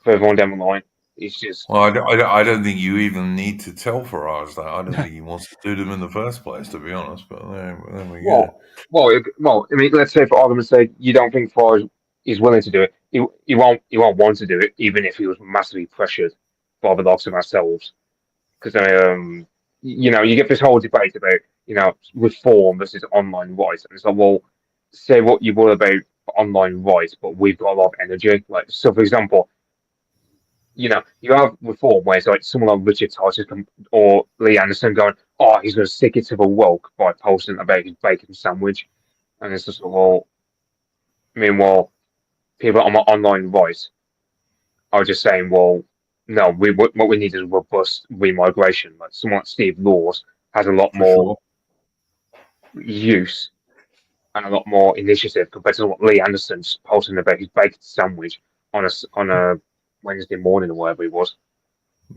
for everyone down the line. It's just Well, I don't think you even need to tell Farage that. I don't think he wants to do them in the first place, to be honest. But there we go. well. I mean, let's say for argument's sake, you don't think Farage is willing to do it. He won't want to do it, even if he was massively pressured by the likes of ourselves. Because you get this whole debate about reform versus online rights, and it's like, well, say what you will about online rights, but we've got a lot of energy. Like, so for example, you have reform where it's like someone like Richard Titus or Lee Anderson going, oh, he's going to stick it to the woke by posting about his bacon sandwich, and it's just well, meanwhile, people on my online rights are just saying, well, no, what we need is robust remigration. Like someone like Steve Laws has a lot For more sure. use and a lot more initiative compared to what Lee Anderson just posting about his bacon sandwich on a Wednesday morning or whatever it was.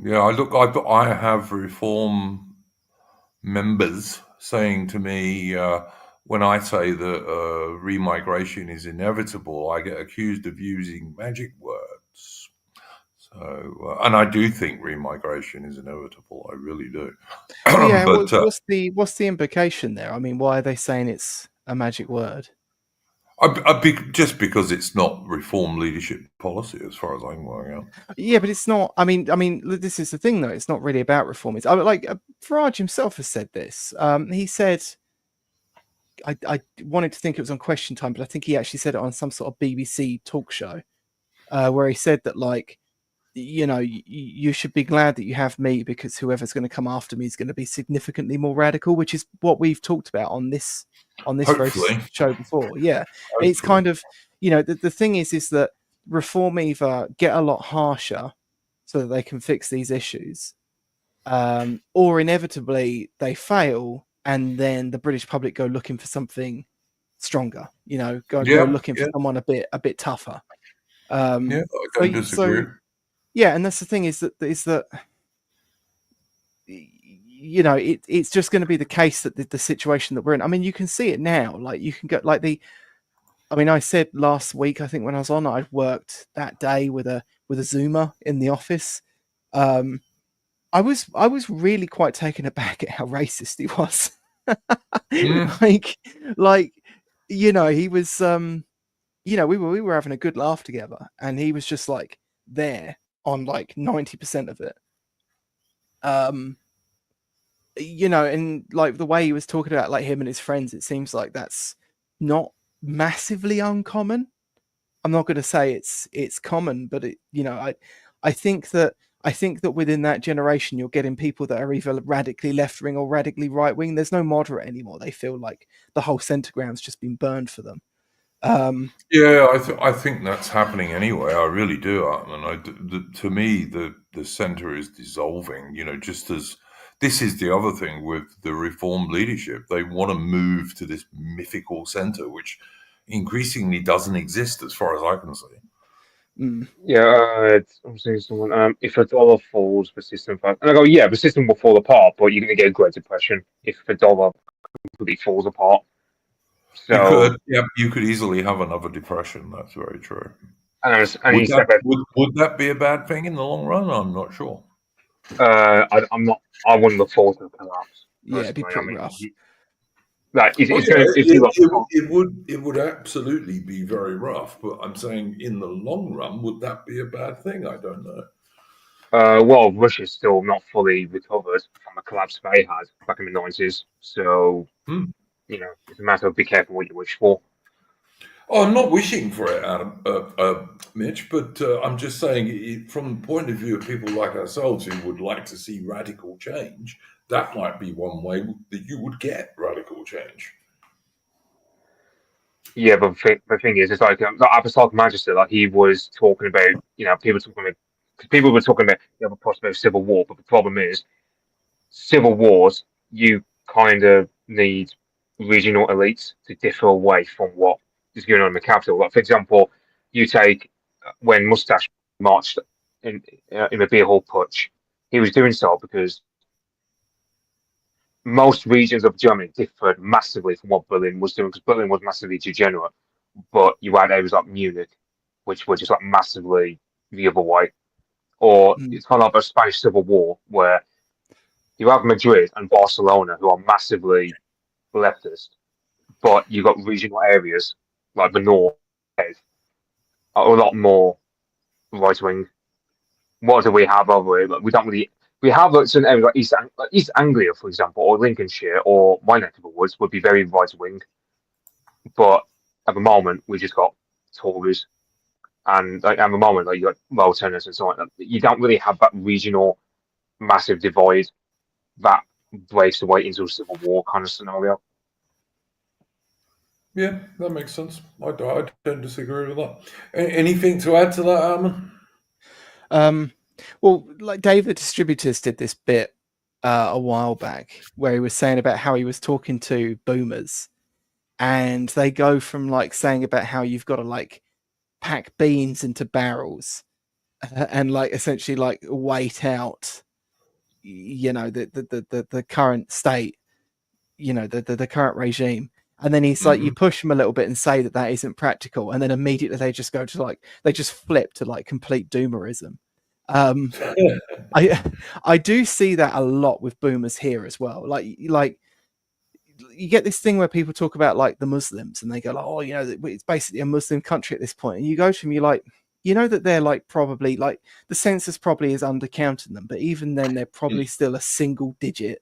Yeah, I have reform members saying to me when I say that remigration is inevitable, I get accused of using magic words. So, and I do think remigration is inevitable. I really do. Well, yeah. But What's the implication there? I mean, why are they saying it's a magic word? just because it's not reform leadership policy, as far as I can work out. Yeah, but it's not. This is the thing, though. It's not really about reform. It's like Farage himself has said this. He said, I wanted to think it was on Question Time, but I think he actually said it on some sort of BBC talk show, where he said that, like, you should be glad that you have me because whoever's going to come after me is going to be significantly more radical, which is what we've talked about on this very Hopefully, show before. Yeah, it's hopefully. kind of the thing is that reform either get a lot harsher so that they can fix these issues, or inevitably they fail and then the British public go looking for something stronger. Go Yeah, looking for yeah, someone a bit tougher. yeah. Um, I so, don't disagree. so yeah, and that's the thing is that it's just going to be the case that the situation that we're in. I mean, you can see it now. Like you can go like I said last week, I think when I was on, I'd worked that day with a Zoomer in the office. I was really quite taken aback at how racist he was. Mm, like he was we were having a good laugh together and he was just like there on like 90% of it. And like the way he was talking about like him and his friends, it seems like that's not massively uncommon. I'm not going to say it's common, but I think that I think that within that generation, you're getting people that are either radically left wing or radically right wing. There's no moderate anymore. They feel like the whole centre ground's just been burned for them. Yeah, I think that's happening anyway. I really do, and to me, the centre is dissolving. Just as this is the other thing with the reform leadership, they want to move to this mythical centre, which increasingly doesn't exist as far as I can see. Yeah, I'm saying someone. If a dollar falls, the system falls. And I go, yeah, the system will fall apart, but you're going to get a Great Depression if the dollar completely falls apart. You So, could, yeah, you could easily have another depression. That's very true. and Would you that said that would that be a bad thing in the long run? I'm not sure. I'm not. I wouldn't look forward to the collapse Yeah, it'd be personally. I pretty mean, rough. like Oh it's yeah, going to it's going to it would absolutely be very rough. But I'm saying in the long run, would that be a bad thing? I don't know. well, Russia's still not fully recovered from the collapse they had back in the 90s. So, Hmm. it's a matter of be careful what you wish for. Oh, I'm not wishing for it, Adam, Mitch, but I'm just saying, from the point of view of people like ourselves who would like to see radical change, that might be one way that you would get radical change. Yeah, but the thing is, it's like the Apostolic Magister, like he was talking about, people were talking about the prospect of civil war, but the problem is, civil wars, you kind of need regional elites to differ away from what is going on in the capital. Like, for example, you take when Mustache marched in the Beer Hall Putsch, he was doing so because most regions of Germany differed massively from what Berlin was doing because Berlin was massively degenerate. But you had areas like Munich, which were just like massively the other way. Or Mm. it's kind of like a Spanish Civil War where you have Madrid and Barcelona who are massively leftist, but you've got regional areas like the north are a lot more right wing. What do we have over here? Like, we don't really. We have like, certain areas like East Anglia, for example, or Lincolnshire, or my neck of the woods would be very right wing. But at the moment, we just got Tories, and like at the moment, like you got low tenants and so on. You don't really have that regional massive divide that breaks away into a civil war kind of scenario. Yeah, that makes sense. I don't disagree with that. Anything to add to that, Armin? Well, like David Distributors did this bit a while back where he was saying about how he was talking to boomers, and they go from like saying about how you've got to like pack beans into barrels and like essentially like wait out, the current state, the current regime. And then he's like, you Mhm. push them a little bit and say that that isn't practical, and then immediately they just go to like they just flip to like complete doomerism. Um, I I do see that a lot with boomers here as well. Like you get this thing where people talk about like the Muslims and they go, like, oh, it's basically a Muslim country at this point. And you go to them, you're like, that they're like probably like the census probably is undercounting them, but even then they're probably still a single digit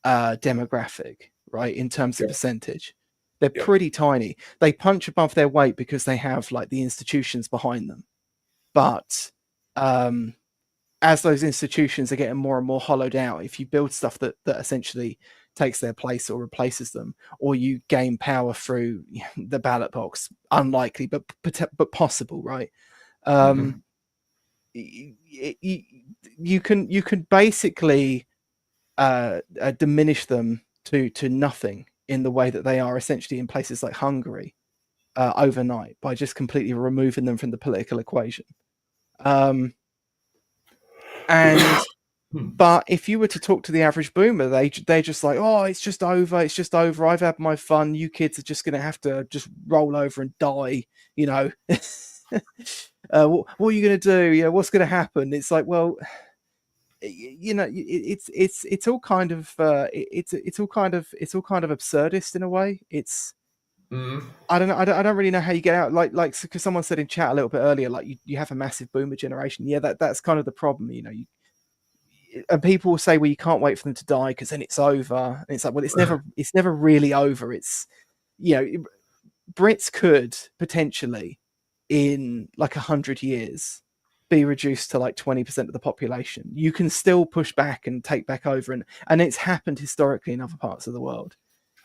demographic, right? In terms of Yeah, percentage. They're yeah. pretty tiny. They punch above their weight because they have like the institutions behind them. But as those institutions are getting more and more hollowed out, if you build stuff that essentially takes their place or replaces them, or you gain power through the ballot box, unlikely but possible, right? Mhm. You can basically diminish them to nothing in the way that they are essentially in places like Hungary overnight by just completely removing them from the political equation. And but if you were to talk to the average boomer, they're just like, oh, it's just over. It's just over. I've had my fun. You kids are just going to have to just roll over and die. What are you going to do? What's going to happen? It's like, well, it's all kind of it's all kind of absurdist in a way. It's Mhm. I don't know. I don't really know how you get out. Like because someone said in chat a little bit earlier, like you have a massive boomer generation. Yeah, that's kind of the problem. And people will say, well, you can't wait for them to die because then it's over. And it's like, well, it's never really over. It's Brits could potentially in like 100 years be reduced to like 20% of the population, you can still push back and take back over, and it's happened historically in other parts of the world.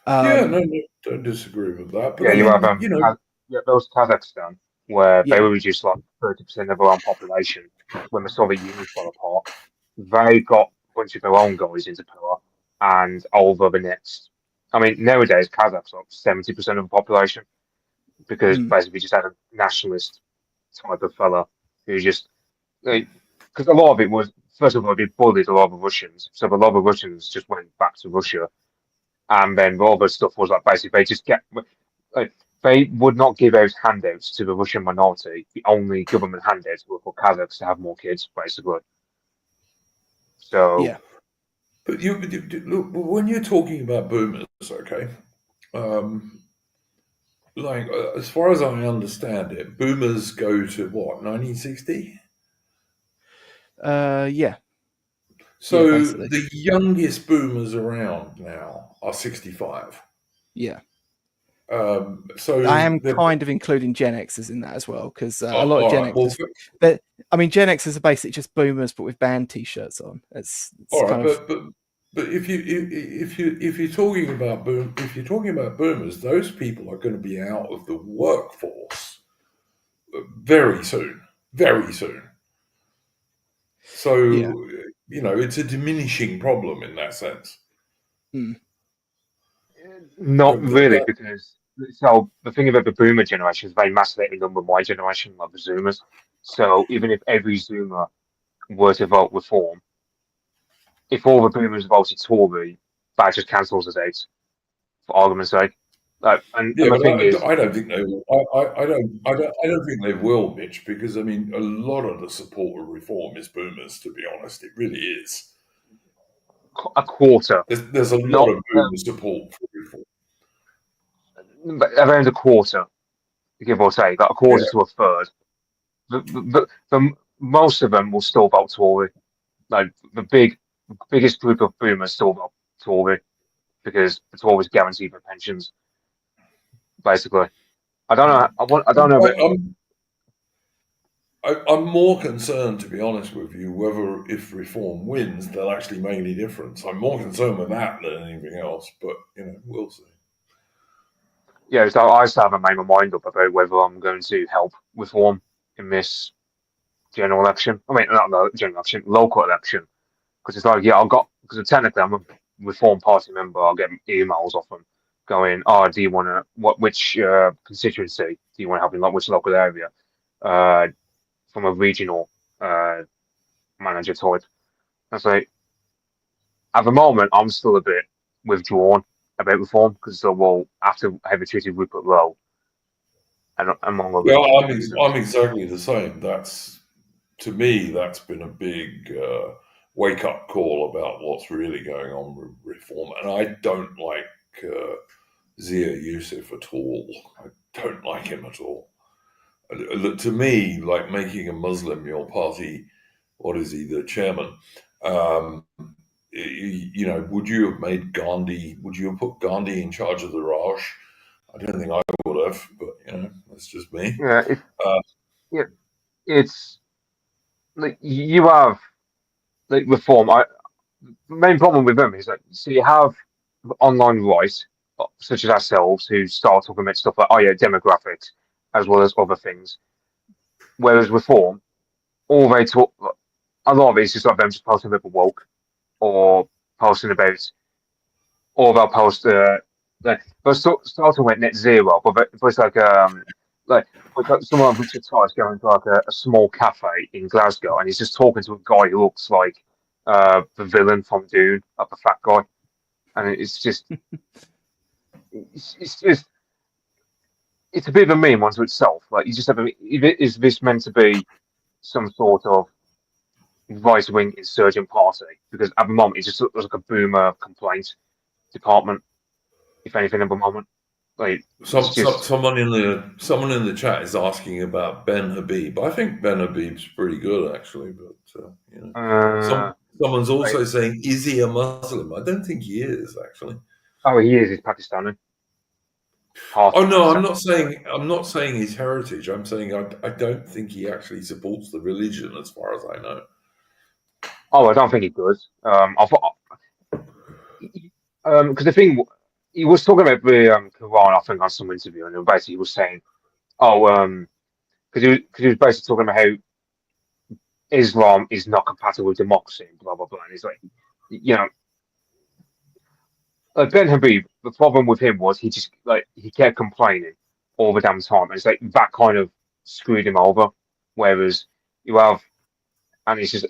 Yeah, no, don't disagree with that. But Yeah, I you have mean, you know, there was Kazakhstan where they Yeah. were reduced like 30% of their own population when the Soviet Union fell apart. They got a bunch of their own guys into power, and over the next, I mean, nowadays Kazakhs are 70% of the population because basically just had a nationalist type of fella who just, because a lot of it was, first of all, they bullied a lot of Russians, so a lot of Russians just went back to Russia, and then the other stuff was like basically they just get. Like, they would not give out handouts to the Russian minority. The only government handouts were for Kazakhs to have more kids, basically. So, Yeah. but look, when you're talking about boomers, okay, like as far as I understand it, boomers go to what, 1960? Yeah. Yeah, So basically. the youngest boomers around now are 65. Yeah. I So am they're kind of including Gen Xers in that as well, because a lot of all Gen right. Well, Xers, but I mean, Gen Xers are basically just boomers, but with band T-shirts on. It's all right, kind of but if you're talking about boomers, those people are going to be out of the workforce very soon, very soon. So yeah. it's a diminishing problem in that sense. Mm. not really, That, because so the thing about the boomer generation is they massively outnumber my generation, like the Zoomers. So, even if every Zoomer were to vote reform, if all the boomers voted Tory, that just cancels us out, for argument's sake. yeah, And the but thing is, I don't think they will. I don't think they will, Mitch, because I mean, a lot of the support of reform is boomers. To be honest, it really is. a quarter, There's a lot not of boomer support for reform. around a quarter, give or take, like a quarter Yeah. to a third. Most of them will still vote Tory. Like biggest group of boomers still vote Tory because the Tories guarantee their pensions. Basically, I don't know. I don't know. I, I'm I'm more concerned, to be honest with you, whether if reform wins, they'll actually make any difference. I'm more concerned with that than anything else. But we'll see. Yeah, so I still haven't made my mind up about whether I'm going to help reform in this general election. I mean, not the general election, local election. Because it's like, yeah, because technically I'm a Reform Party member, I'll get emails off them going, oh, do you want to, which constituency do you want to help in, like, which local area, from a regional manager type. I say, at the moment, I'm still a bit withdrawn about reform because, well, after having treated Rupert Lowe, and among other Well, I'm reasons. exactly the same. To me, that's been a big wake up call about what's really going on with reform. And I don't like Zia Yusuf at all. I don't like him at all. To me, like making a Muslim your party, what is he, the chairman? Um, would you have made Gandhi? Would you have put Gandhi in charge of the Raj? I don't think I would have, but that's just me. Yeah, Uh, yeah, it's like you have like reform. The main problem with them is that so you have online right, such as ourselves, who start talking about stuff like, oh yeah, demographics, as well as other things. Whereas reform, all they talk, a lot of it is just like them just posting about woke or posting about, or they'll post, they'll start talking about net zero, but it's like someone like Richard Tice going to like a small cafe in Glasgow, and he's just talking to a guy who looks like the villain from Dune, like the fat guy, and it's just it's a bit of a meme unto itself. Like you just have is this meant to be some sort of right wing insurgent party? Because at the moment it just looks like a boomer complaint department, if anything, at the moment. Like it's just someone in the chat is asking about Ben Habib. I think Ben Habib's pretty good actually, but uh someone's like, also saying, is he a Muslim? I don't think he is actually. oh, he is. He's Pakistani. half Oh no, percent. I'm not saying his heritage. I'm saying I don't think he actually supports the religion, as far as I know. Oh, I don't think he does. I thought because the thing he was talking about the Quran, I think, on some interview, and basically he was saying, oh, because he was basically talking about how Islam is not compatible with democracy, and blah blah blah. And he's like, you know, Ben Habib. The problem with him was he kept complaining all the damn time, and it's like that kind of screwed him over. Whereas you have, and he just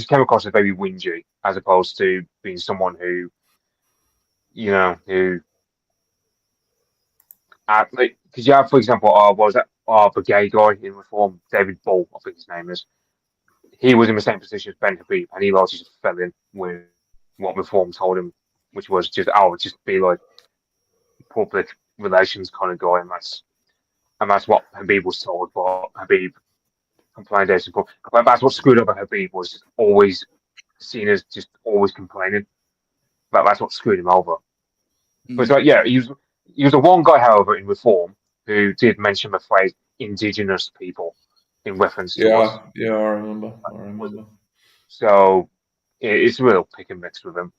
came across as very whingy, as opposed to being someone who, who like, because you have, for example, what was that? The gay guy in Reform, David Ball, I think his name is. He was in the same position as Ben Habib, and he largely just fell in with what Reform told him, which was just be like public relations kind of guy, and that's what Habib was told. But Habib complained out. But that's what screwed up at Habib was just always seen as just always complaining. That's what screwed him over. But it's like, yeah, he was the one guy, however, in Reform who did mention the phrase "indigenous people" in reference to us. Yeah, I remember. I Was remember. So it's a real pick and mix with him.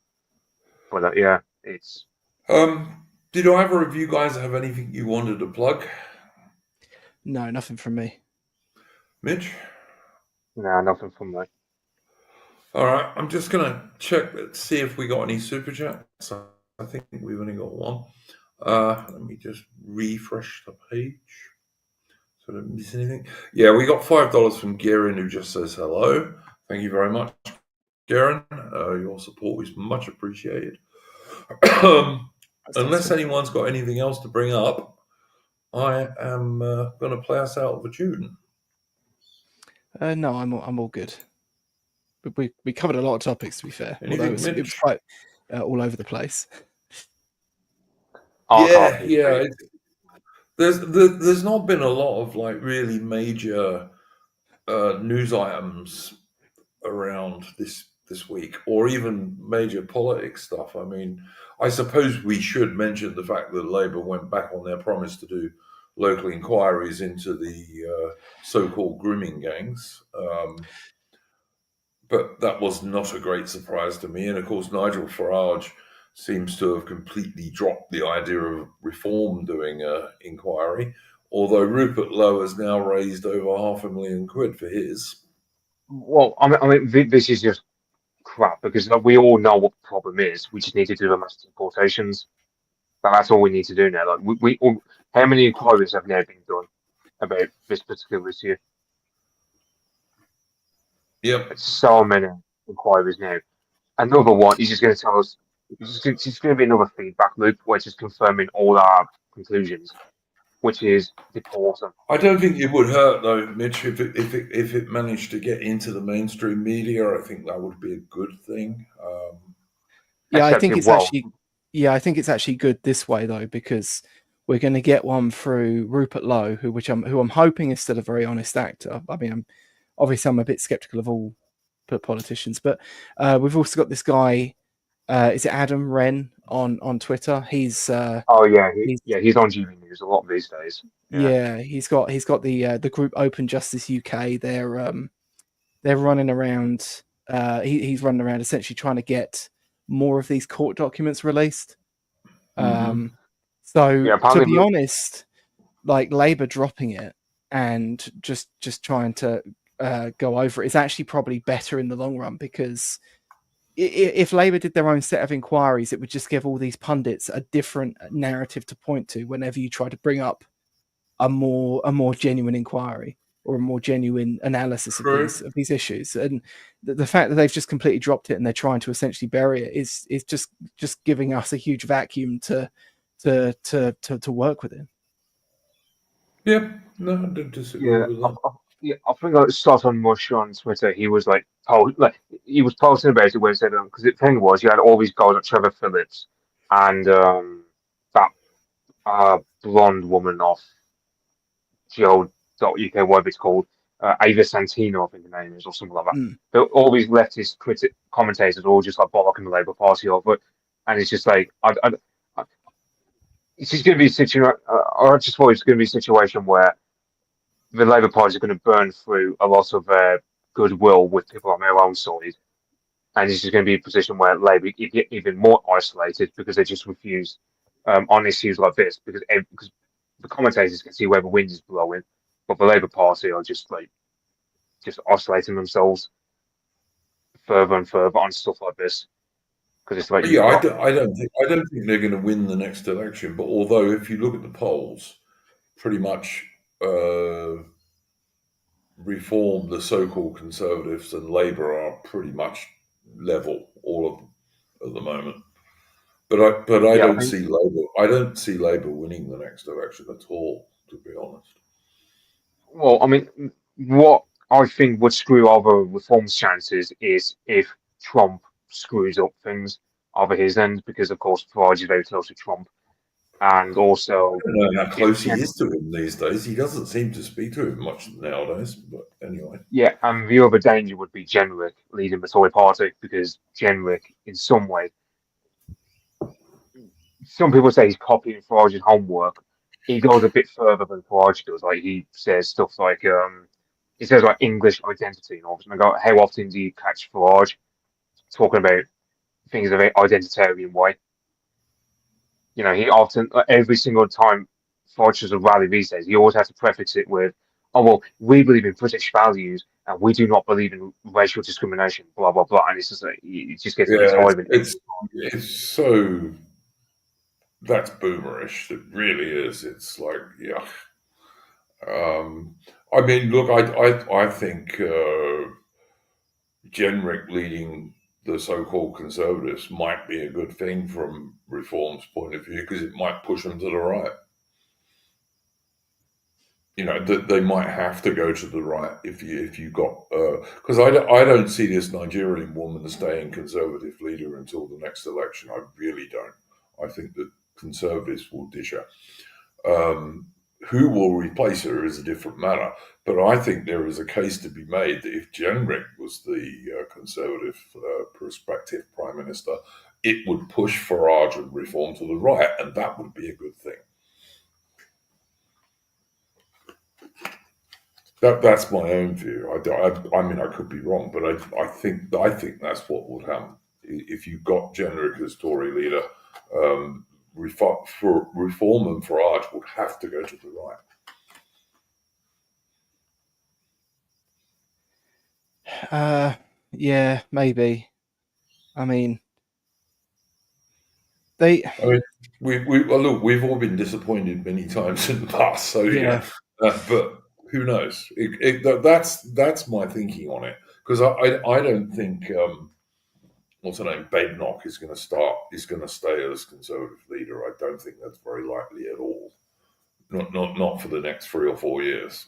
But yeah, it's Did either of you guys have anything you wanted to plug? No, nothing from me. Mitch? nothing from me. All right, I'm just gonna check see if we got any super chats. I think we've only got one. Let me just refresh the page so I don't miss anything. Yeah, we got $5 from Garen, who just says hello. Thank you very much, Garen. Your support is much appreciated. Unless anyone's got anything else to bring up, I am going to play us out with a tune. No, I'm all good. We covered a lot of topics, to be fair. Anything, Although it was Mitch? quite all over the place. Yeah. There's not been a lot of like really major news items around this week, or even major politics stuff. I mean, I suppose we should mention the fact that Labour went back on their promise to do local inquiries into the so-called grooming gangs. But that was not a great surprise to me. And of course, Nigel Farage seems to have completely dropped the idea of Reform doing an inquiry, although Rupert Lowe has now raised over £500,000 for his. Well, this is just crap because we all know what the problem is. We just need to do the mass deportations. That's all we need to do now. Like how many inquiries have now been done about this particular issue? Yep. It's so many inquiries now. Another one, he's just going to tell us. It's just going to be another feedback loop where it's just confirming all our conclusions, which is deport them. I don't think it would hurt though, Mitch, if it managed to get into the mainstream media. I think that would be a good thing. Yeah, I think it's actually good this way though, because we're going to get one through Rupert Lowe, who I'm hoping is still a very honest actor. I mean, I'm a bit skeptical of all politicians, but we've also got this guy. Is it Adam Wren on Twitter? He's he's on GB News a lot these days. Yeah, he's got the group Open Justice UK. They're running around. He's running around essentially trying to get more of these court documents released. So to be honest, like Labour dropping it and just trying to go over it is actually probably better in the long run, because if Labour did their own set of inquiries, it would just give all these pundits a different narrative to point to whenever you try to bring up a more genuine inquiry or a more genuine analysis of these issues. And the fact that they've just completely dropped it and they're trying to essentially bury it is just giving us a huge vacuum to work within. Yeah, no, I don't disagree with that. I think I saw on Mush on Twitter. He was he was posting about it where he said because the thing was you had all these guys like Trevor Phillips and that blonde woman off Geo.uk, whatever it's called, Ava Santino, I think the name is, or something like that. But all these leftist commentators are all just like bollocking the Labour Party over it, and it's just like it's just going to be a situation. I just thought it's going to be a situation where the Labour Party is going to burn through a lot of goodwill with people on their own side, and it's just going to be a position where Labour get even more isolated because they just refuse on issues like this because the commentators can see where the wind is blowing, but the Labour Party are just isolating themselves further and further on stuff like this because it's like Yeah, you've got I don't think they're going to win the next election. But although, if you look at the polls, pretty much Reform, the so-called Conservatives, and Labour are pretty much level, all of them at the moment. But I yeah. I don't think see Labour. I don't see Labour winning the next election at all, to be honest. well, I mean, what I think would screw over reform's chances is if Trump screws up things over his end because of course Farage is very close to Trump and I also don't know how if close he is to him these days. He doesn't seem to speak to him much nowadays. But anyway, yeah, and the other danger would be Jenrick leading the Tory party because Jenrick, in some way, some people say he's copying Farage's homework. He goes a bit further than Farage does. Like he says stuff like he says like English identity and all this. And I go, how often do you catch Farage talking about things in an identitarian way? You know, he often every single time Farage does a rally these days, he always has to preface it with, "Oh well, we believe in British values and we do not believe in racial discrimination." Blah blah blah, and it's just like it just gets a bit yeah, tiring every time. it's so that's boomerish. It really is. It's like, yeah. I mean, look, I think Jenrick leading the so-called Conservatives might be a good thing from Reform's point of view because it might push them to the right. You know, that they might have to go to the right if you got because I don't see this Nigerian woman staying Conservative leader until the next election. I really don't. I think that Conservatives will dish her. Um, who will replace her is a different matter. But I think there is a case to be made that if Jenrick was the Conservative prospective Prime Minister, it would push Farage and Reform to the right, and that would be a good thing. That's my own view. I mean, I could be wrong, but I think that's what would happen if you got Jenrick as Tory leader. Reform and Farage would have to go to the right. Yeah, maybe. I mean, they. I mean, well, look, we've all been disappointed many times in the past, so Yeah. but who knows? That's my thinking on it because I don't think what's her name Badenoch is going to stay as Conservative leader. I don't think that's very likely at all. Not for the next 3 or 4 years.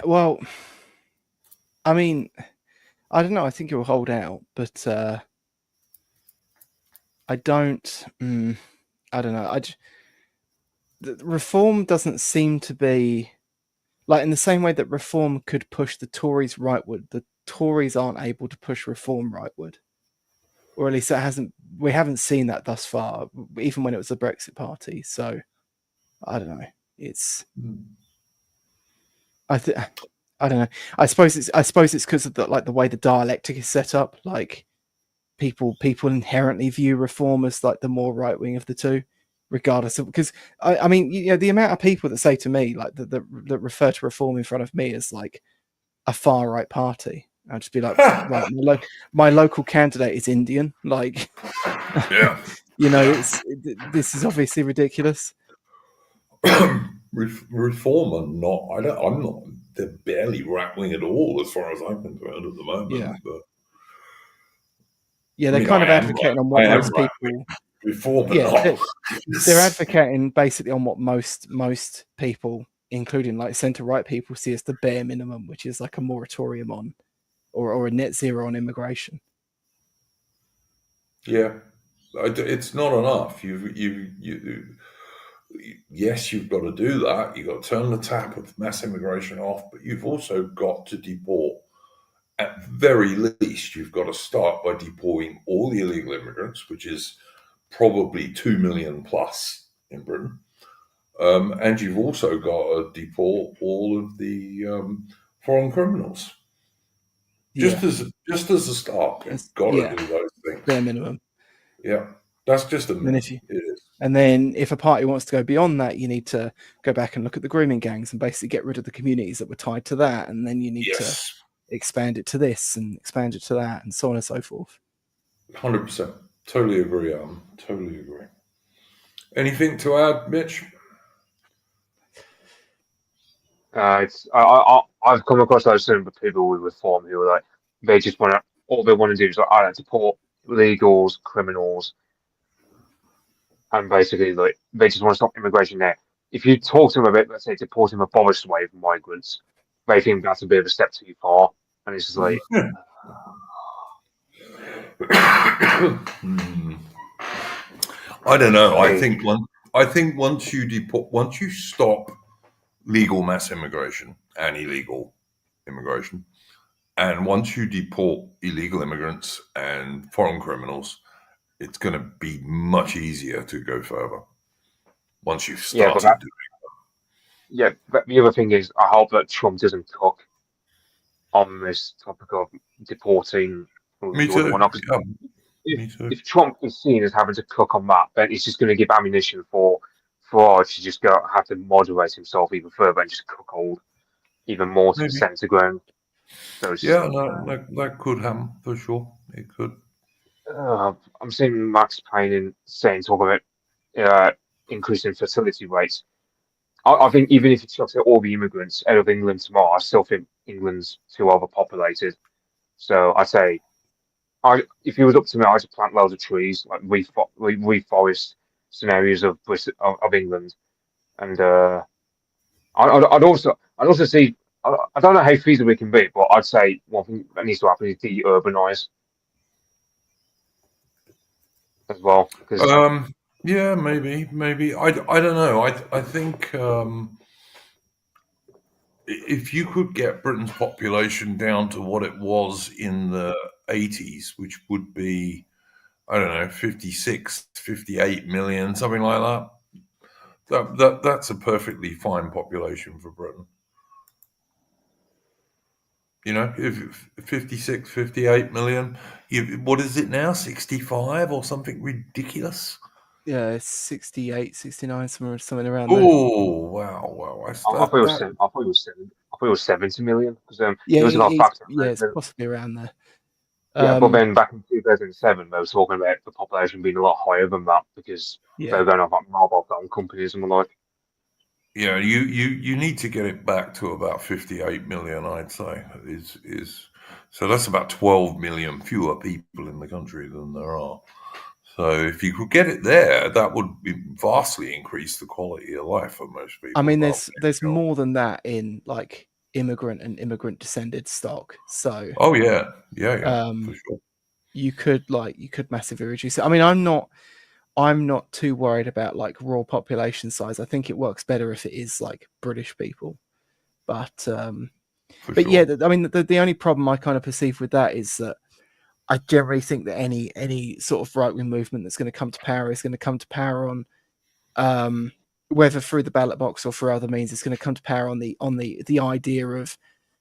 Well, I mean, I don't know. I think it will hold out, but I don't. I don't know. The reform doesn't seem to be like in the same way that reform could push the Tories rightward. The Tories aren't able to push reform rightward, or at least it hasn't. We haven't seen that thus far, even when it was the Brexit Party. So I don't know. It's I don't know. I suppose it's because of the way the dialectic is set up. Like people inherently view reform as like the more right wing of the two, regardless of because I mean the amount of people that say to me like that refer to reform in front of me as like a far right party. I'll just be like, right, my local candidate is Indian. Like, Yeah. this is obviously ridiculous. Reform are not. I'm not. They're barely right wing at all, as far as I'm concerned at the moment. Yeah. But Yeah, I they're mean, kind of advocating on what most people. Reform are Yeah, not. they're advocating basically on what most people, including like centre right people, see as the bare minimum, which is like a moratorium on or a net zero on immigration. Yeah, it's not enough. Yes, you've got to do that. You've got to turn the tap of mass immigration off, but you've also got to deport at very least, you've got to start by deporting all the illegal immigrants, which is probably 2 million plus in Britain. And you've also got to deport all of the foreign criminals. Yeah, Just as a start, you've got to yeah, do those bare things. minimum. Yeah, that's just a And then if minimum. you It is. and then if a party wants to go beyond that, you need to go back and look at the grooming gangs and basically get rid of the communities that were tied to that, and then you need to Yes, expand it to this and expand it to that, and so on and so forth. 100%. Totally agree. Totally agree. Anything to add, Mitch? I've come across those certain people with reform who are like they just want to all they want to do is like I like deport illegals, criminals, and basically like they just want to stop immigration there. If you talk to them about let's say deporting a abolished wave of migrants, they think that's a bit of a step too far, and it's just like Hmm. I don't know. okay, I think once you stop legal mass immigration and illegal immigration, and once you deport illegal immigrants and foreign criminals, it's going to be much easier to go further once you've yeah, but started that doing. yeah, but the other thing is I hope that Trump doesn't cook on this topic of deporting Me the other too. one. Because Yeah, if me too. if Trump is seen as having to cook on that, then it's just going to give ammunition for Farage to just go have to moderate himself even further and just cook all even more to the Maybe. centre ground. So it's just Yeah, like no, that could happen for sure. It could. I'm seeing Max Payne talking about uh, increasing fertility rates. I think even if you chuck out all the immigrants out of England tomorrow, I still think England's too overpopulated. So I say if it was up to me, I'd plant loads of trees, like reforest some areas of of England, and I'd also see. I don't know how feasible it can be, but I'd say one thing that needs to happen is de-urbanise as well, because Yeah, maybe. I don't know. I think if you could get Britain's population down to what it was in the 80s, which would be, I don't know, 56, 58 million, something like that, that's a perfectly fine population for Britain. You know, if 56, 58 million, what is it now? 65 or something ridiculous? Yeah, it's 68, 69, something around there. Oh, wow. I thought it was That, I thought it was 70 million because Yeah, there was a lot of factors. it's possibly around there. Yeah, but Um, then back in 2007, they were talking about the population being a lot higher than that because they yeah. were going off like mobile phone companies and the like. yeah, you need to get it back to about 58 million, I'd say. Is so that's about 12 million fewer people in the country than there are. So if you could get it there, that would vastly increase the quality of life for most I people. mean, Rather there's than, more than that in like immigrant and immigrant descended stock. So oh yeah, for um, sure, you could massively reduce it. I mean, I'm not too worried about like raw population size. I think it works better if it is like British people. But for but yeah, sure. I mean, the only problem I kind of perceive with that is that I generally think that any sort of right wing movement that's going to come to power is going to come to power on um, whether through the ballot box or through other means, it's going to come to power on the idea of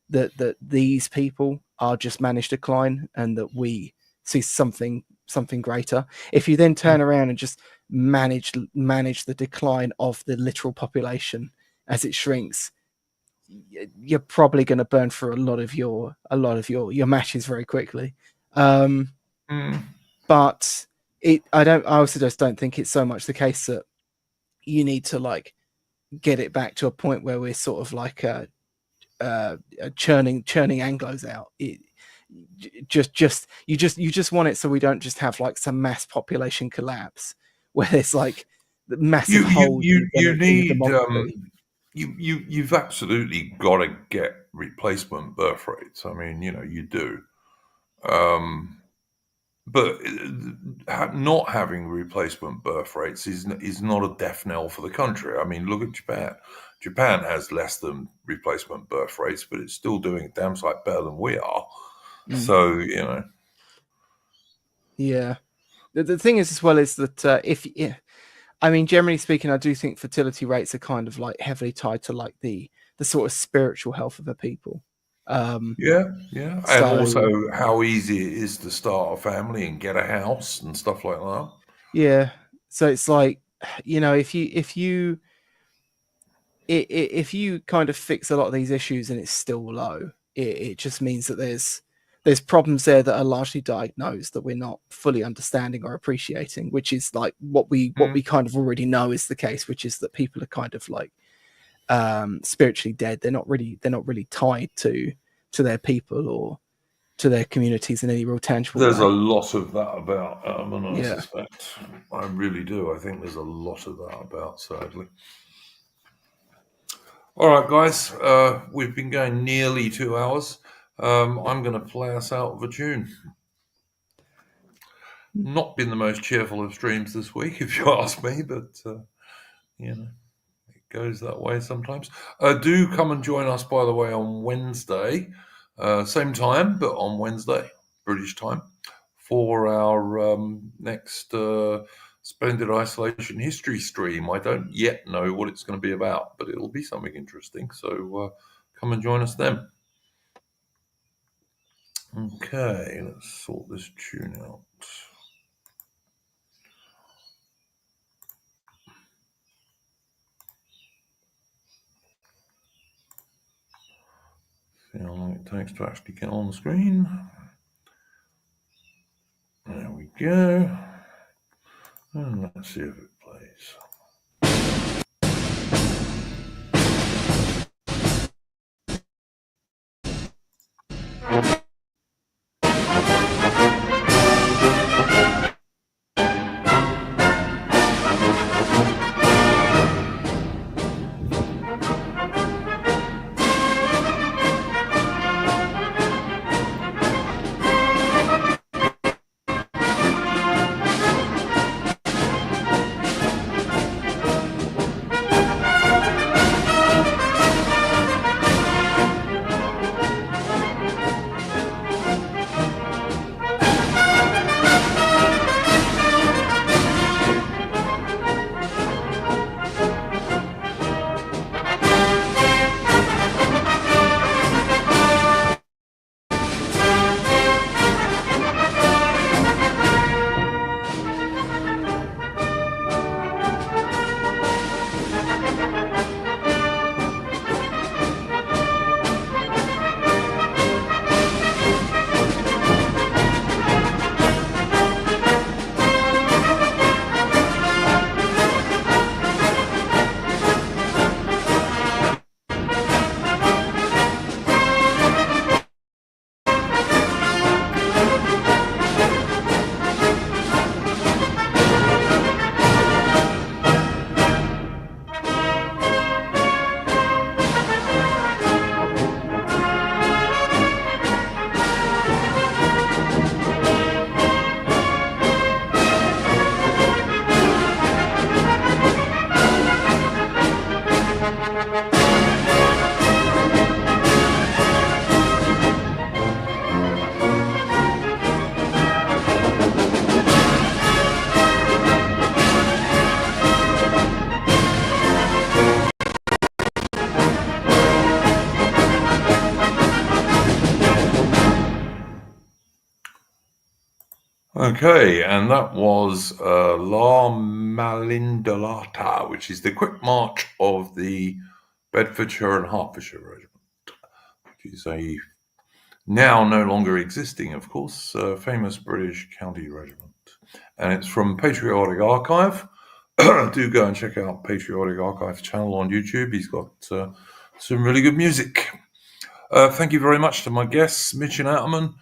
that these people are just managed decline and that we see something greater. If you then turn around and just manage the decline of the literal population as it shrinks, you're probably going to burn through a lot of your matches very quickly. Um, Mm, but I also just don't think it's so much the case that you need to like get it back to a point where we're sort of like churning Anglos out. You just want it so we don't just have like some mass population collapse where there's like the massive holes you in the need demography. you've absolutely got to get replacement birth rates. I mean, you do. Um, But not having replacement birth rates is not a death knell for the country. I mean, look at Japan. Japan has less than replacement birth rates, but it's still doing a damn sight better than we are. So, you know. Yeah. The thing is, as well, is that I mean, generally speaking, I do think fertility rates are kind of like heavily tied to like the sort of spiritual health of a people. Yeah, yeah. And So also how easy it is to start a family and get a house and stuff like that. yeah, so it's like, you know, if you kind of fix a lot of these issues and it's still low, it just means that there's problems there that are largely diagnosed that we're not fully understanding or appreciating, which is like what we kind of already know is the case, which is that people are kind of like spiritually dead. They're not really tied to their people or to their communities in any real tangible There's a way. lot of that about, and I Yeah. suspect. I really do. I think there's a lot of that about, sadly. All right, guys. We've been going nearly 2 hours. I'm going to play us out with a tune. Not been the most cheerful of streams this week, if you ask me, but, you know, it goes that way sometimes. Do come and join us, by the way, on Wednesday. Same time, but on Wednesday, British time, for our next Splendid Isolation history stream. I don't yet know what it's going to be about, but it'll be something interesting. So come and join us then. Okay, let's sort this tune out. See how long it takes to actually get on the screen. There we go. And let's see if it plays. Okay, and that was La Malindalata, which is the quick march of the Bedfordshire and Hertfordshire Regiment, which is a now no longer existing, of course, famous British county regiment. And it's from Patriotic Archive. Do go and check out Patriotic Archive's channel on YouTube. He's got some really good music. Thank you very much to my guests, Mitch and Atterman.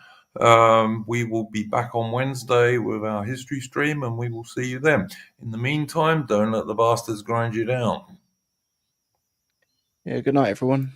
We will be back on Wednesday with our history stream, and we will see you then. In the meantime, don't let the bastards grind you down. Yeah. Good night, everyone.